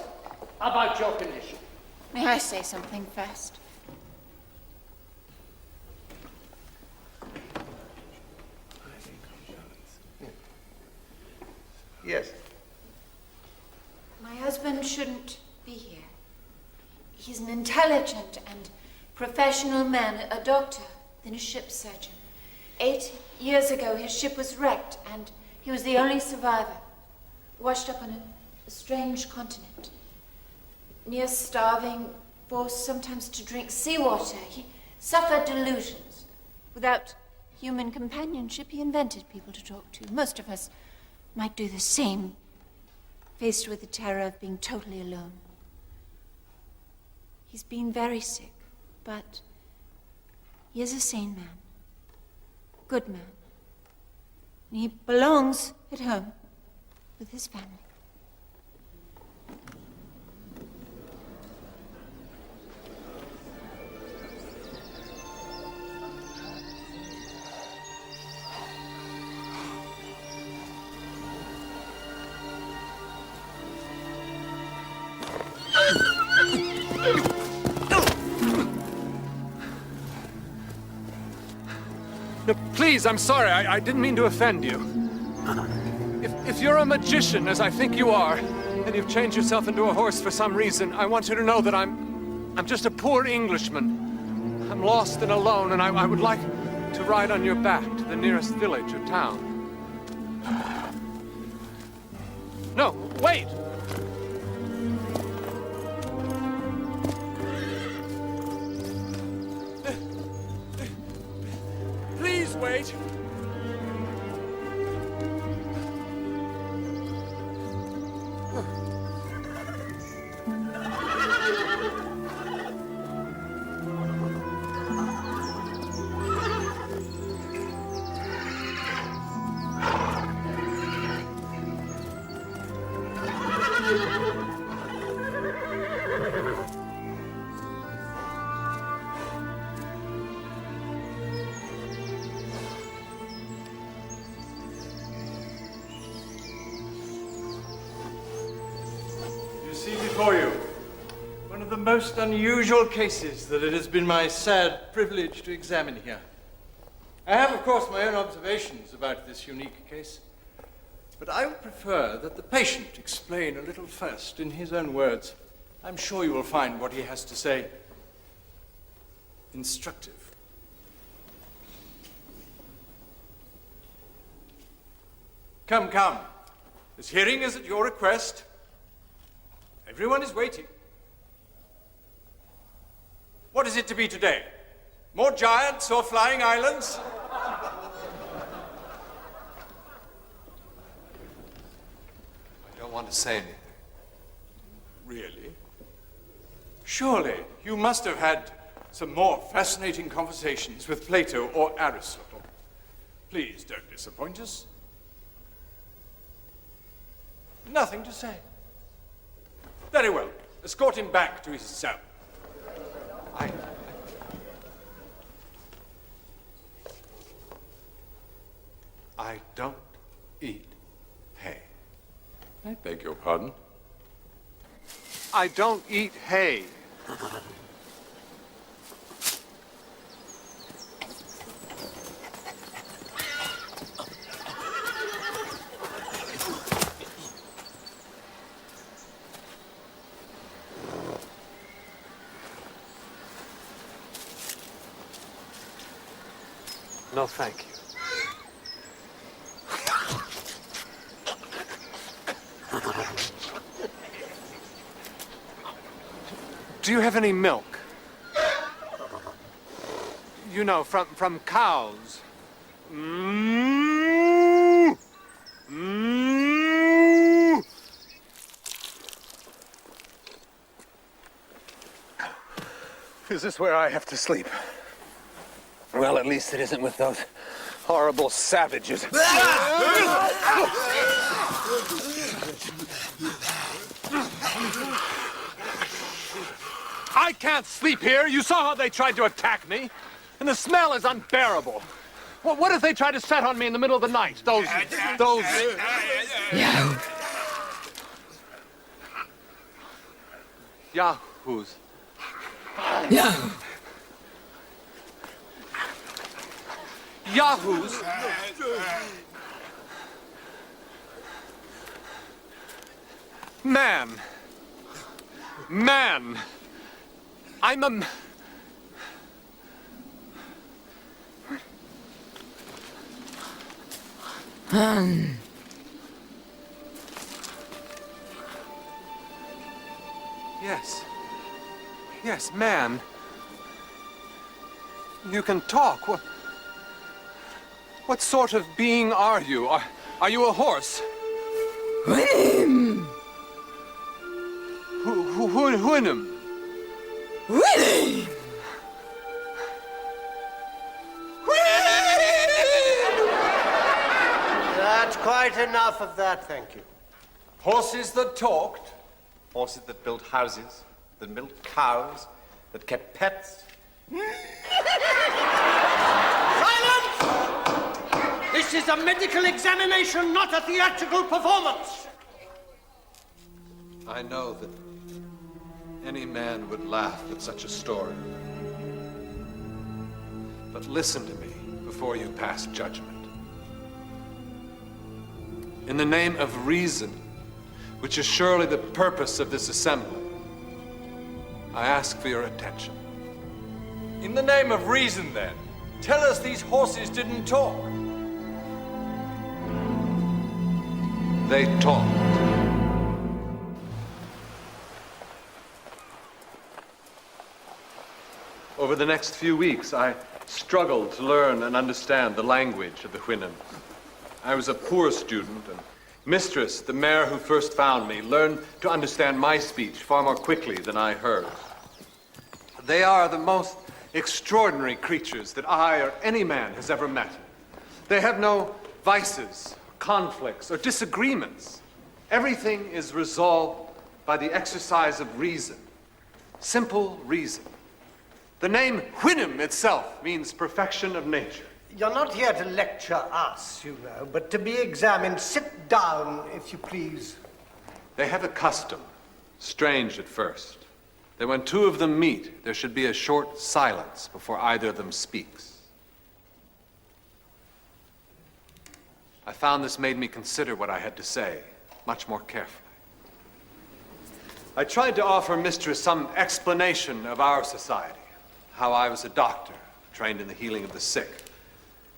about your condition. May I say something first? Yes. My husband shouldn't be here. He's an intelligent and professional man, a doctor, then a ship surgeon. 8 years ago, his ship was wrecked, and he was the only survivor. Washed up on a strange continent. Near starving, forced sometimes to drink seawater. He suffered delusions. Without human companionship, he invented people to talk to. Most of us might do the same, faced with the terror of being totally alone. He's been very sick, but he is a sane man, good man. And he belongs at home with his family. No, please, I'm sorry. I didn't mean to offend you. If you're a magician, as I think you are, and you've changed yourself into a horse for some reason, I want you to know that I'm just a poor Englishman. I'm lost and alone, and I would like to ride on your back to the nearest village or town. No, wait! Please wait! Before you, one of the most unusual cases that it has been my sad privilege to examine here. I have, of course, my own observations about this unique case, but I would prefer that the patient explain a little first in his own words. I'm sure you will find what he has to say instructive. Come, come. This hearing is at your request. Everyone is waiting. What is it to be today? More giants or flying islands? I don't want to say anything. Really? Surely you must have had some more fascinating conversations with Plato or Aristotle. Please don't disappoint us. Nothing to say. Very well. Escort him back to his cell. I don't eat hay. I beg your pardon? I don't eat hay. No, thank you. Do you have any milk? You know, from cows. Mm. Mm. Is this where I have to sleep? Well, at least it isn't with those horrible savages. I can't sleep here. You saw how they tried to attack me. And the smell is unbearable. What if they try to set on me in the middle of the night? Those... Yahoo. Yahoos. Yahoo. Yahoos? Man. I'm a... Yes, man. You can talk. What sort of being are you? Are you a horse? Houyhnhnms. Houyhnhnms. Houyhnhnms. That's quite enough of that, thank you. Horses that talked, horses that built houses, that milked cows, that kept pets. Silence! This is a medical examination, not a theatrical performance. I know that any man would laugh at such a story. But listen to me before you pass judgment. In the name of reason, which is surely the purpose of this assembly, I ask for your attention. In the name of reason, then, tell us these horses didn't talk. They talked. Over the next few weeks, I struggled to learn and understand the language of the Houyhnhnms. I was a poor student, and Mistress, the mare who first found me, learned to understand my speech far more quickly than I hers. They are the most extraordinary creatures that I or any man has ever met. They have no vices, conflicts, or disagreements. Everything is resolved by the exercise of reason. Simple reason. The name Houyhnhnm itself means perfection of nature. You're not here to lecture us, you know, but to be examined. Sit down, if you please. They have a custom, strange at first, that when two of them meet, there should be a short silence before either of them speaks. I found this made me consider what I had to say much more carefully. I tried to offer Mistress some explanation of our society, how I was a doctor, trained in the healing of the sick.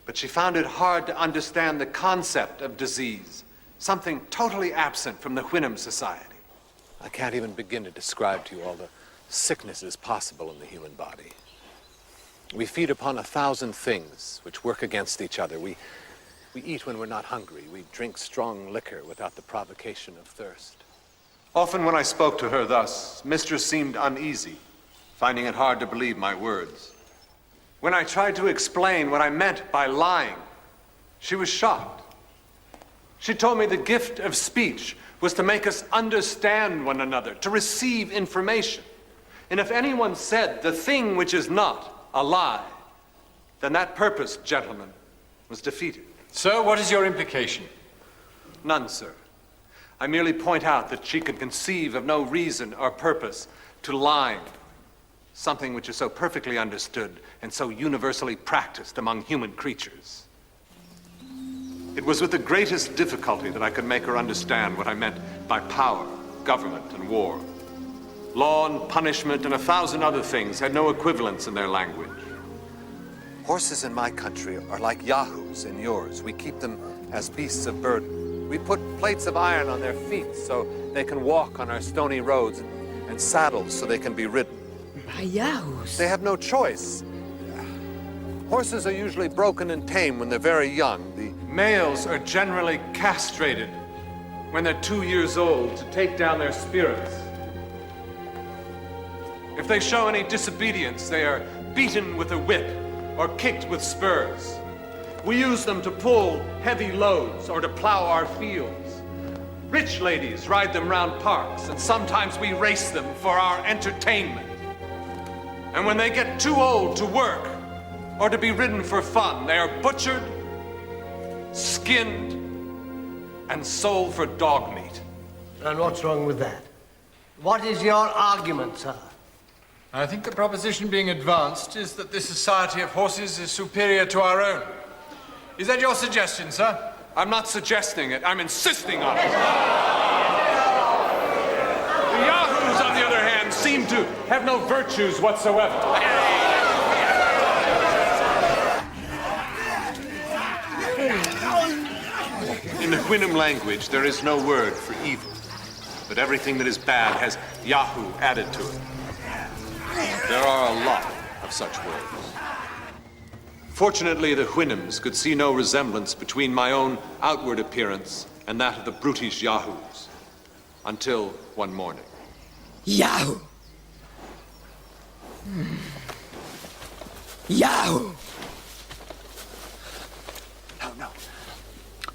But she found it hard to understand the concept of disease, something totally absent from the Houyhnhnm society. I can't even begin to describe to you all the sicknesses possible in the human body. We feed upon 1,000 things which work against each other. We eat when we're not hungry. We drink strong liquor without the provocation of thirst. Often when I spoke to her thus, Mistress seemed uneasy, finding it hard to believe my words. When I tried to explain what I meant by lying, she was shocked. She told me the gift of speech was to make us understand one another, to receive information. And if anyone said the thing which is not a lie, then that purpose, gentlemen, was defeated. So, what is your implication? None, sir. I merely point out that she could conceive of no reason or purpose to lying, something which is so perfectly understood and so universally practiced among human creatures. It was with the greatest difficulty that I could make her understand what I meant by power, government, and war. Law and punishment and 1,000 other things had no equivalents in their language. Horses in my country are like Yahoos in yours. We keep them as beasts of burden. We put plates of iron on their feet so they can walk on our stony roads, and saddles so they can be ridden. By Yahoos? They have no choice. Horses are usually broken and tame when they're very young. The males are generally castrated when they're 2 years old to take down their spirits. If they show any disobedience, they are beaten with a whip or kicked with spurs. We use them to pull heavy loads or to plow our fields. Rich ladies ride them round parks, and sometimes we race them for our entertainment. And when they get too old to work or to be ridden for fun, they are butchered, skinned, and sold for dog meat. And what's wrong with that? What is your argument, sir? I think the proposition being advanced is that this society of horses is superior to our own. Is that your suggestion, sir? I'm not suggesting it, I'm insisting on it. The Yahoos, on the other hand, seem to have no virtues whatsoever. In the Houyhnhnm language, there is no word for evil, but everything that is bad has Yahoo added to it. There are a lot of such words. Fortunately, the Houyhnhnms could see no resemblance between my own outward appearance and that of the brutish Yahoos, until one morning. Yahoo! Yahoo!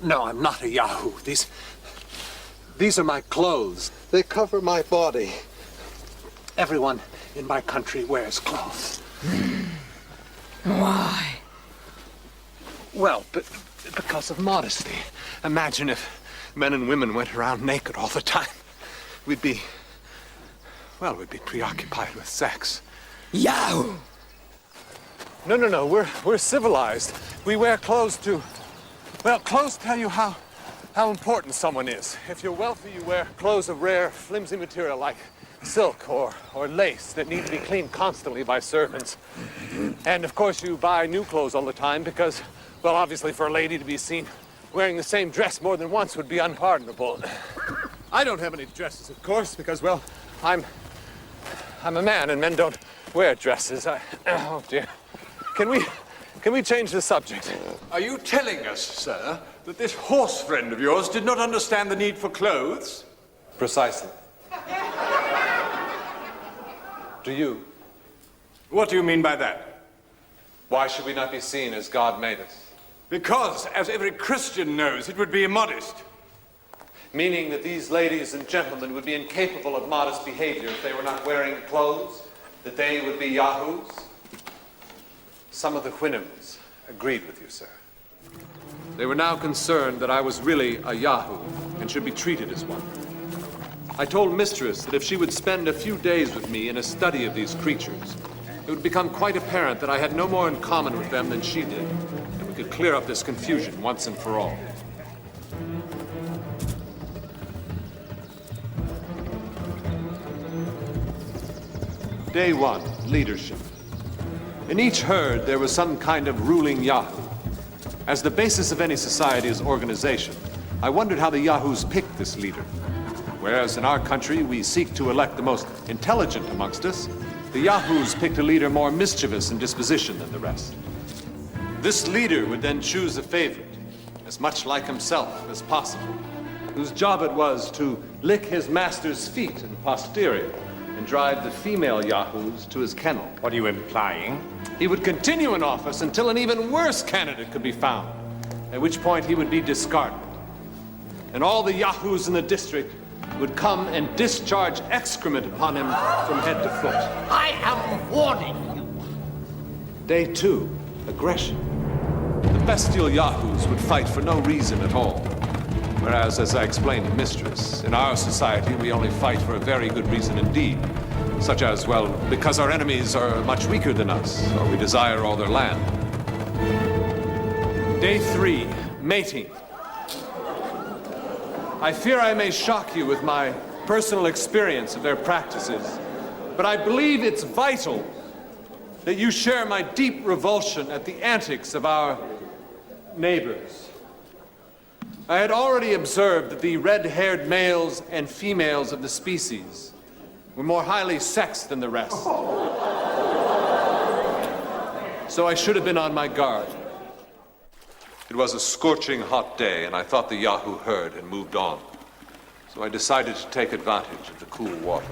No, I'm not a Yahoo. These are my clothes. They cover my body. Everyone in my country wears clothes. Why? Well, because of modesty. Imagine if men and women went around naked all the time. We'd be preoccupied with sex. Yahoo! No. We're civilized. We wear clothes to... Well, clothes tell you how important someone is. If you're wealthy, you wear clothes of rare, flimsy material like silk or lace that need to be cleaned constantly by servants. And of course, you buy new clothes all the time because, well, obviously for a lady to be seen wearing the same dress more than once would be unpardonable. I don't have any dresses, of course, because, well, I'm a man and men don't wear dresses. Oh dear. Can we change the subject? Are you telling us, sir, that this horse friend of yours did not understand the need for clothes? Precisely. Do you? What do you mean by that? Why should we not be seen as God made us? Because, as every Christian knows, it would be immodest. Meaning that these ladies and gentlemen would be incapable of modest behavior if they were not wearing clothes? That they would be Yahoos? Some of the Houyhnhnms agreed with you, sir. They were now concerned that I was really a Yahoo and should be treated as one. I told Mistress that if she would spend a few days with me in a study of these creatures, it would become quite apparent that I had no more in common with them than she did, and we could clear up this confusion once and for all. Day 1, leadership. In each herd, there was some kind of ruling Yahoo. As the basis of any society is organization, I wondered how the Yahoos picked this leader. Whereas in our country, we seek to elect the most intelligent amongst us, the Yahoos picked a leader more mischievous in disposition than the rest. This leader would then choose a favorite, as much like himself as possible, whose job it was to lick his master's feet in posterior and drive the female Yahoos to his kennel. What are you implying? He would continue in office until an even worse candidate could be found, at which point he would be discarded. And all the Yahoos in the district would come and discharge excrement upon him from head to foot. I am warning you. Day 2, aggression. The bestial Yahoos would fight for no reason at all. Whereas, as I explained to Mistress, in our society we only fight for a very good reason indeed. Such as, well, because our enemies are much weaker than us, or we desire all their land. Day 3, mating. I fear I may shock you with my personal experience of their practices, but I believe it's vital that you share my deep revulsion at the antics of our neighbors. I had already observed that the red-haired males and females of the species were more highly sexed than the rest. So I should have been on my guard. It was a scorching hot day, and I thought the Yahoo heard and moved on. So I decided to take advantage of the cool water.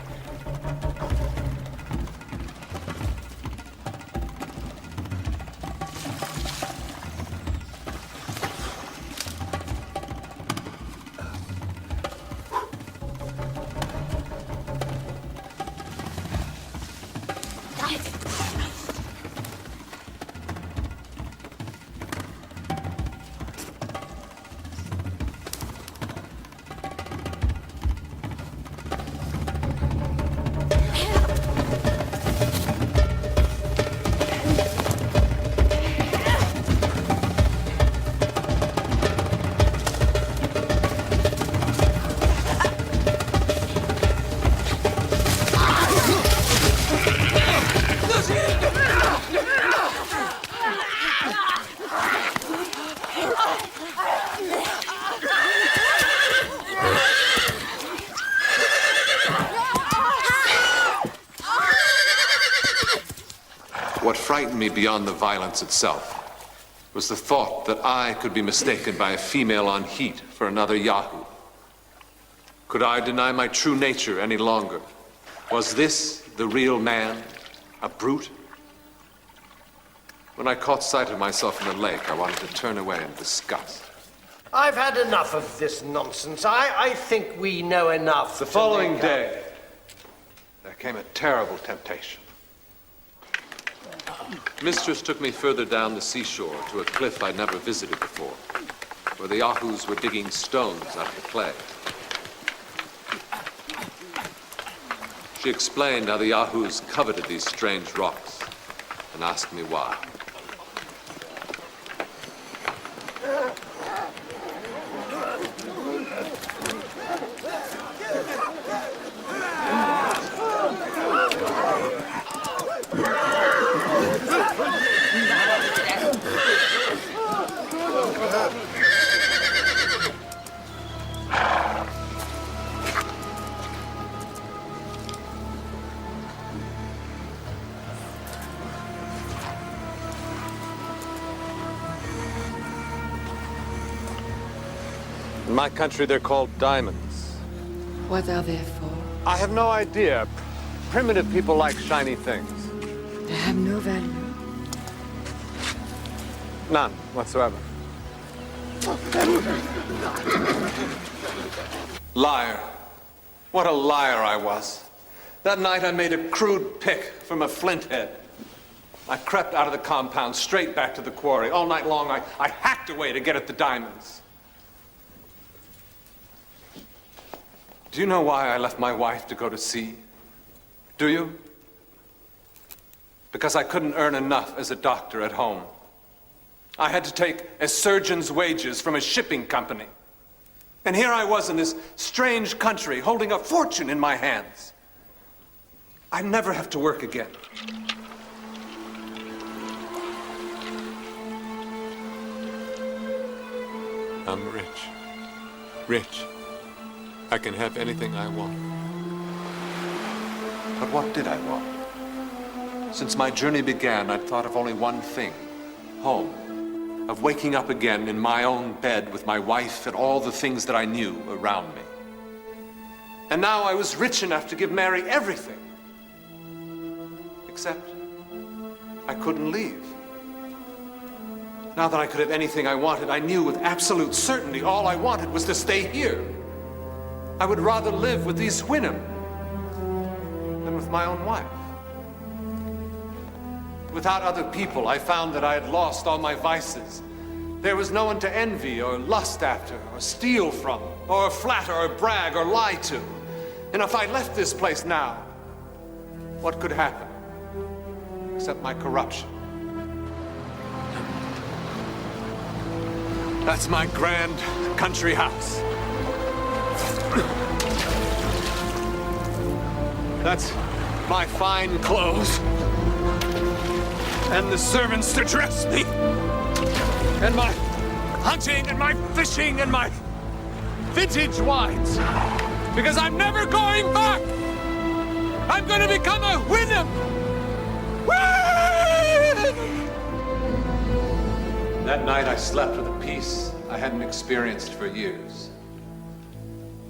What frightened me beyond the violence itself was the thought that I could be mistaken by a female on heat for another Yahoo. Could I deny my true nature any longer? Was this the real man, a brute? When I caught sight of myself in the lake, I wanted to turn away in disgust. I've had enough of this nonsense. I think we know enough. The following day, there came a terrible temptation. Mistress took me further down the seashore to a cliff I'd never visited before, where the Yahoos were digging stones out of the clay. She explained how the Yahoos coveted these strange rocks and asked me why. In my country, they're called diamonds. What are they for? I have no idea. Primitive people like shiny things. They have no value. None whatsoever. Liar. What a liar I was. That night I made a crude pick from a flint head. I crept out of the compound, straight back to the quarry. All night long I hacked away to get at the diamonds. Do you know why I left my wife to go to sea? Do you? Because I couldn't earn enough as a doctor at home. I had to take a surgeon's wages from a shipping company. And here I was in this strange country, holding a fortune in my hands. I'd never have to work again. I'm rich. Rich. I can have anything I want. But what did I want? Since my journey began, I'd thought of only one thing: home. Of waking up again in my own bed with my wife and all the things that I knew around me. And now I was rich enough to give Mary everything. Except I couldn't leave. Now that I could have anything I wanted, I knew with absolute certainty all I wanted was to stay here. I would rather live with these Houyhnhnms than with my own wife. Without other people, I found that I had lost all my vices. There was no one to envy or lust after or steal from or flatter or brag or lie to. And if I left this place now, what could happen except my corruption? That's my grand country house. That's my fine clothes. And the servants to dress me. And my hunting and my fishing and my vintage wines. Because I'm never going back. I'm going to become a Houyhnhnm. That night I slept with a peace I hadn't experienced for years.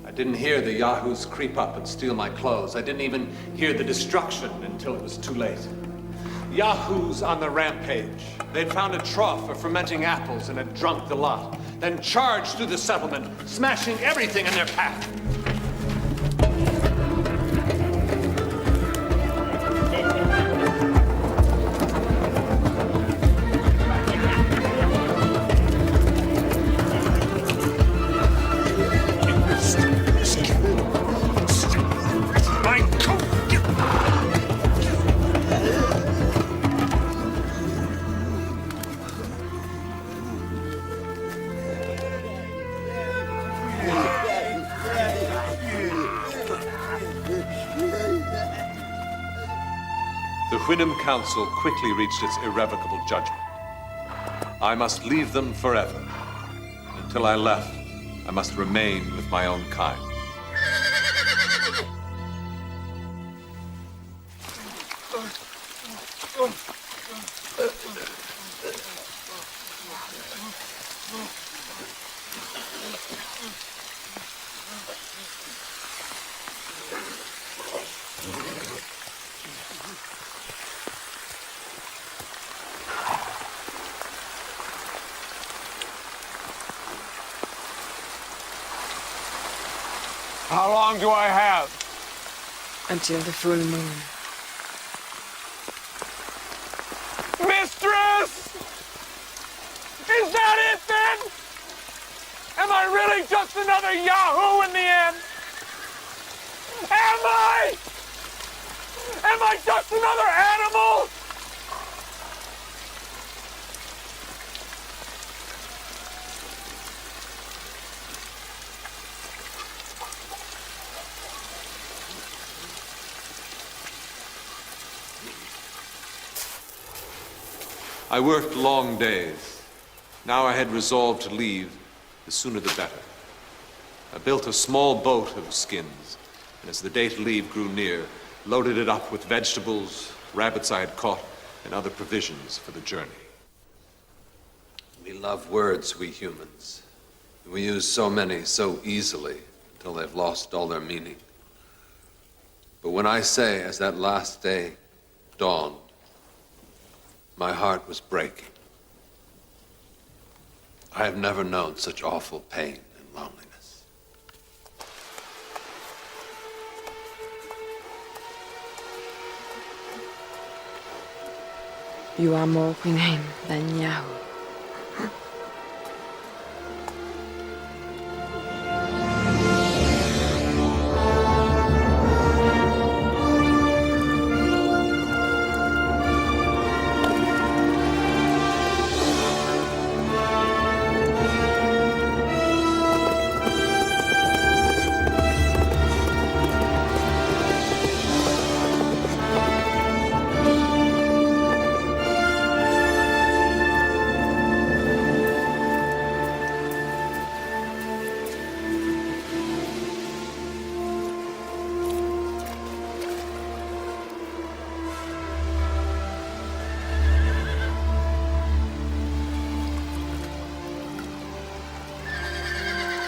I didn't hear the Yahoos creep up and steal my clothes. I didn't even hear the destruction until it was too late. Yahoos on the rampage. They'd found a trough of fermenting apples and had drunk the lot, then charged through the settlement, smashing everything in their path. The Houyhnhnm Council quickly reached its irrevocable judgment. I must leave them forever. Until I left, I must remain with my own kind. How long do I have? Until the full moon. Mistress! Is that it then? Am I really just another Yahoo in the end? Am I? Am I just another animal? I worked long days. Now I had resolved to leave, the sooner the better. I built a small boat of skins, and as the day to leave grew near, loaded it up with vegetables, rabbits I had caught, and other provisions for the journey. We love words, we humans. We use so many so easily till they've lost all their meaning. But when I say, as that last day dawned, my heart was breaking. I have never known such awful pain and loneliness. You are more Houyhnhnm than Yahoo.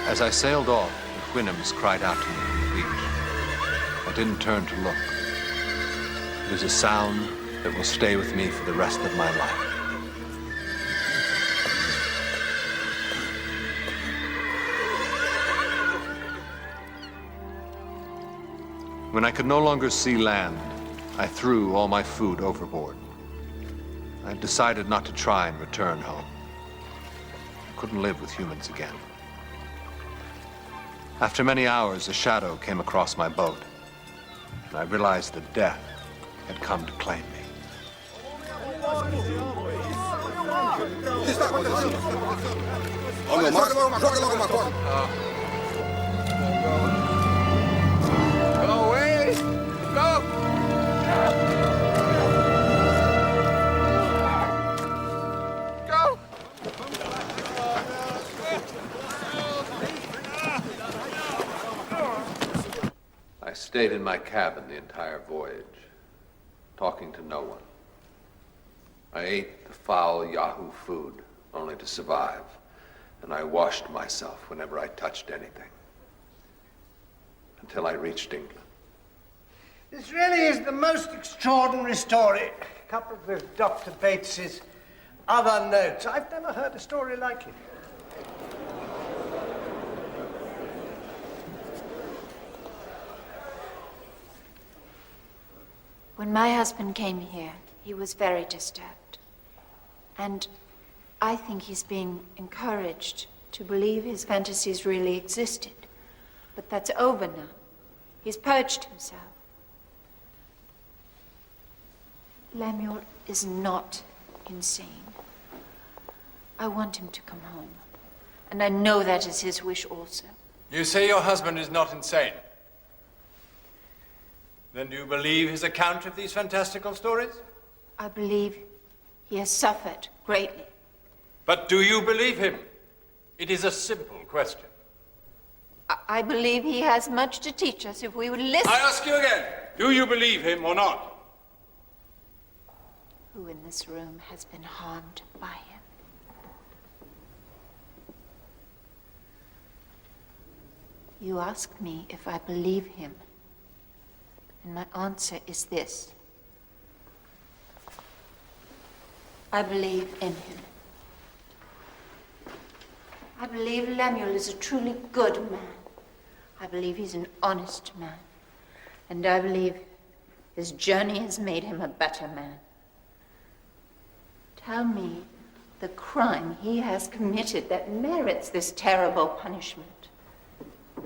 As I sailed off, the Houyhnhnms cried out to me from the beach. I didn't turn to look. It is a sound that will stay with me for the rest of my life. When I could no longer see land, I threw all my food overboard. I decided not to try and return home. I couldn't live with humans again. After many hours, a shadow came across my boat, and I realized that death had come to claim me. Go away! Go! Go! I stayed in my cabin the entire voyage, talking to no one. I ate the foul Yahoo food only to survive, and I washed myself whenever I touched anything, until I reached England. This really is the most extraordinary story, coupled with Dr. Bates's other notes. I've never heard a story like it. When my husband came here, he was very disturbed. And I think he's being encouraged to believe his fantasies really existed. But that's over now. He's purged himself. Lemuel is not insane. I want him to come home. And I know that is his wish also. You say your husband is not insane. Then do you believe his account of these fantastical stories? I believe he has suffered greatly. But do you believe him? It is a simple question. I believe he has much to teach us if we would listen. I ask you again, do you believe him or not? Who in this room has been harmed by him? You ask me if I believe him. And my answer is this. I believe in him. I believe Lemuel is a truly good man. I believe he's an honest man. And I believe his journey has made him a better man. Tell me the crime he has committed that merits this terrible punishment.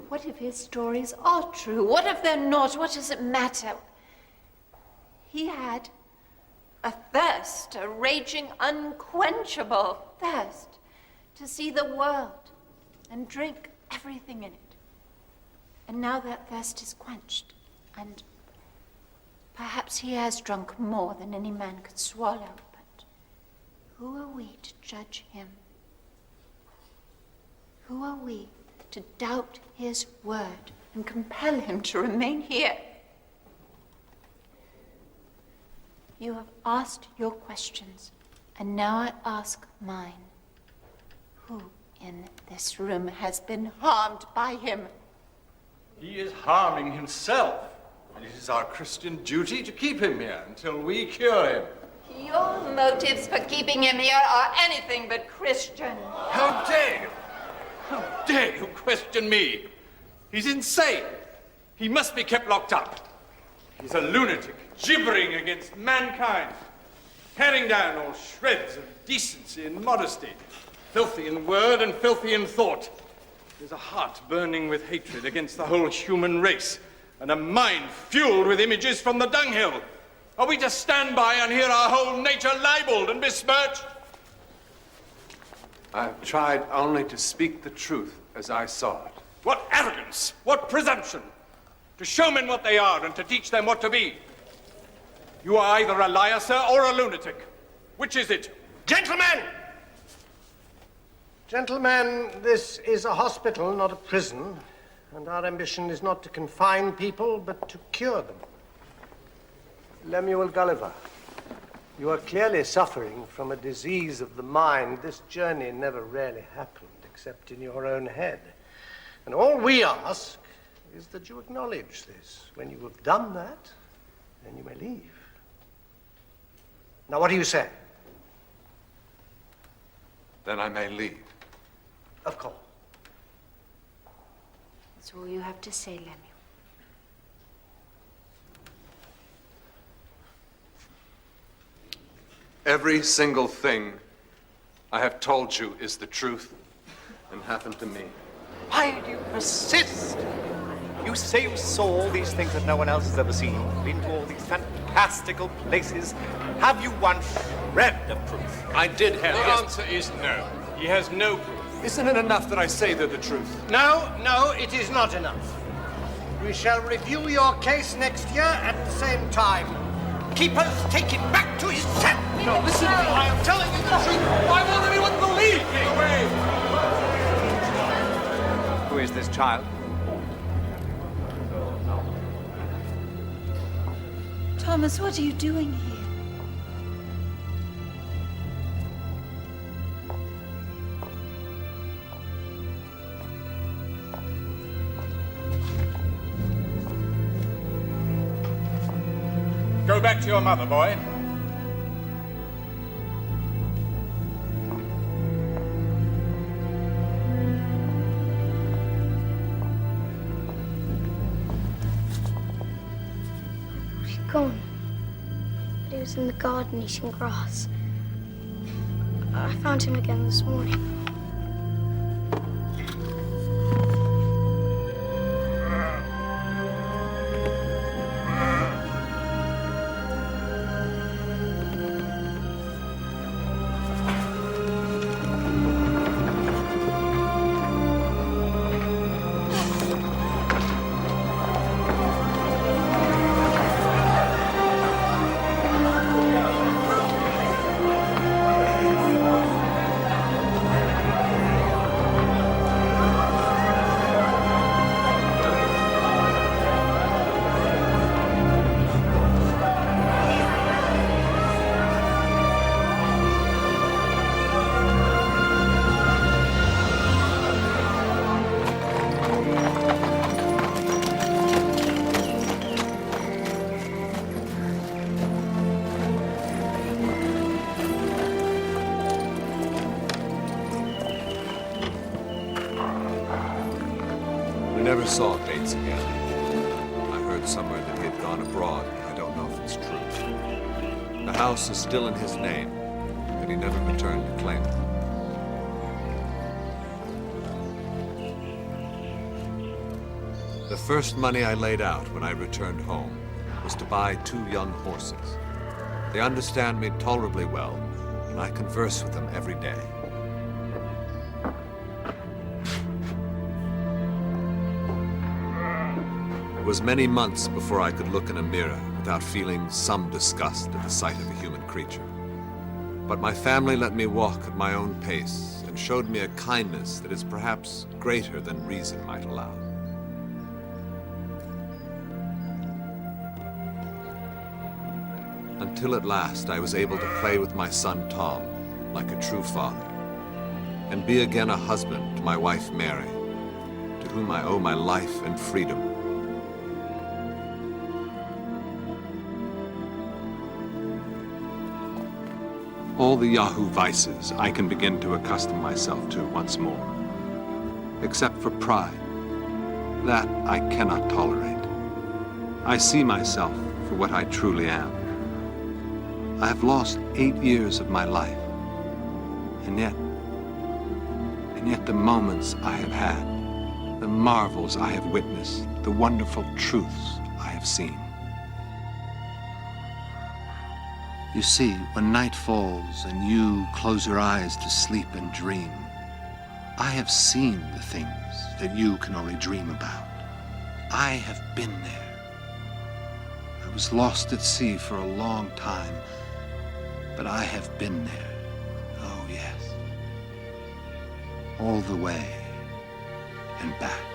What if his stories are true? What if they're not? What does it matter? He had a thirst, a raging, unquenchable thirst to see the world and drink everything in it. And now that thirst is quenched, and perhaps he has drunk more than any man could swallow, but who are we to judge him? Who are we to doubt his word and compel him to remain here? You have asked your questions, and now I ask mine. Who in this room has been harmed by him. He is harming himself, and it is our Christian duty to keep him here until we cure him. Your motives for keeping him here are anything but Christian. How dare you? How dare you question me? He's insane. He must be kept locked up. He's a lunatic, gibbering against mankind, tearing down all shreds of decency and modesty, filthy in word and filthy in thought. There's a heart burning with hatred against the whole human race, and a mind fueled with images from the dunghill. Are we to stand by and hear our whole nature libeled and besmirched? I've tried only to speak the truth as I saw it. What arrogance! What presumption! To show men what they are and to teach them what to be. You are either a liar, sir, or a lunatic. Which is it? Gentlemen! Gentlemen, this is a hospital, not a prison, and our ambition is not to confine people, but to cure them. Lemuel Gulliver, you are clearly suffering from a disease of the mind. This journey never really happened, except in your own head. And all we ask is that you acknowledge this. When you have done that, then you may leave. Now, what do you say? Then I may leave. Of course. That's all you have to say, Lemuel. Every single thing I have told you is the truth and happened to me. Why do you persist? You say you saw all these things that no one else has ever seen, been to all these fantastical places. Have you one shred of proof? I did have. The answer is no. He has no proof. Isn't it enough that I say they're the truth? No, it is not enough. We shall review your case next year at the same time. Keepers, take it back to his cell. No, listen to me. I am telling you the truth. Why won't anyone believe me? Who is this child? Thomas, what are you doing here? Go back to your mother, boy. He's gone. But he was in the garden eating grass. I found him again this morning. Never saw Bates again. I heard somewhere that he had gone abroad, but I don't know if it's true. The house is still in his name, but he never returned to claim it. The first money I laid out when I returned home was to buy 2 young horses. They understand me tolerably well, and I converse with them every day. It was many months before I could look in a mirror without feeling some disgust at the sight of a human creature. But my family let me walk at my own pace and showed me a kindness that is perhaps greater than reason might allow. Until at last I was able to play with my son Tom like a true father. and be again a husband to my wife Mary, to whom I owe my life and freedom. All the Yahoo vices I can begin to accustom myself to once more, except for pride. That I cannot tolerate. I see myself for what I truly am. I have lost 8 years of my life, and yet the moments I have had, the marvels I have witnessed, the wonderful truths I have seen. You see, when night falls and you close your eyes to sleep and dream, I have seen the things that you can only dream about. I have been there. I was lost at sea for a long time, but I have been there. Oh, yes. All the way and back.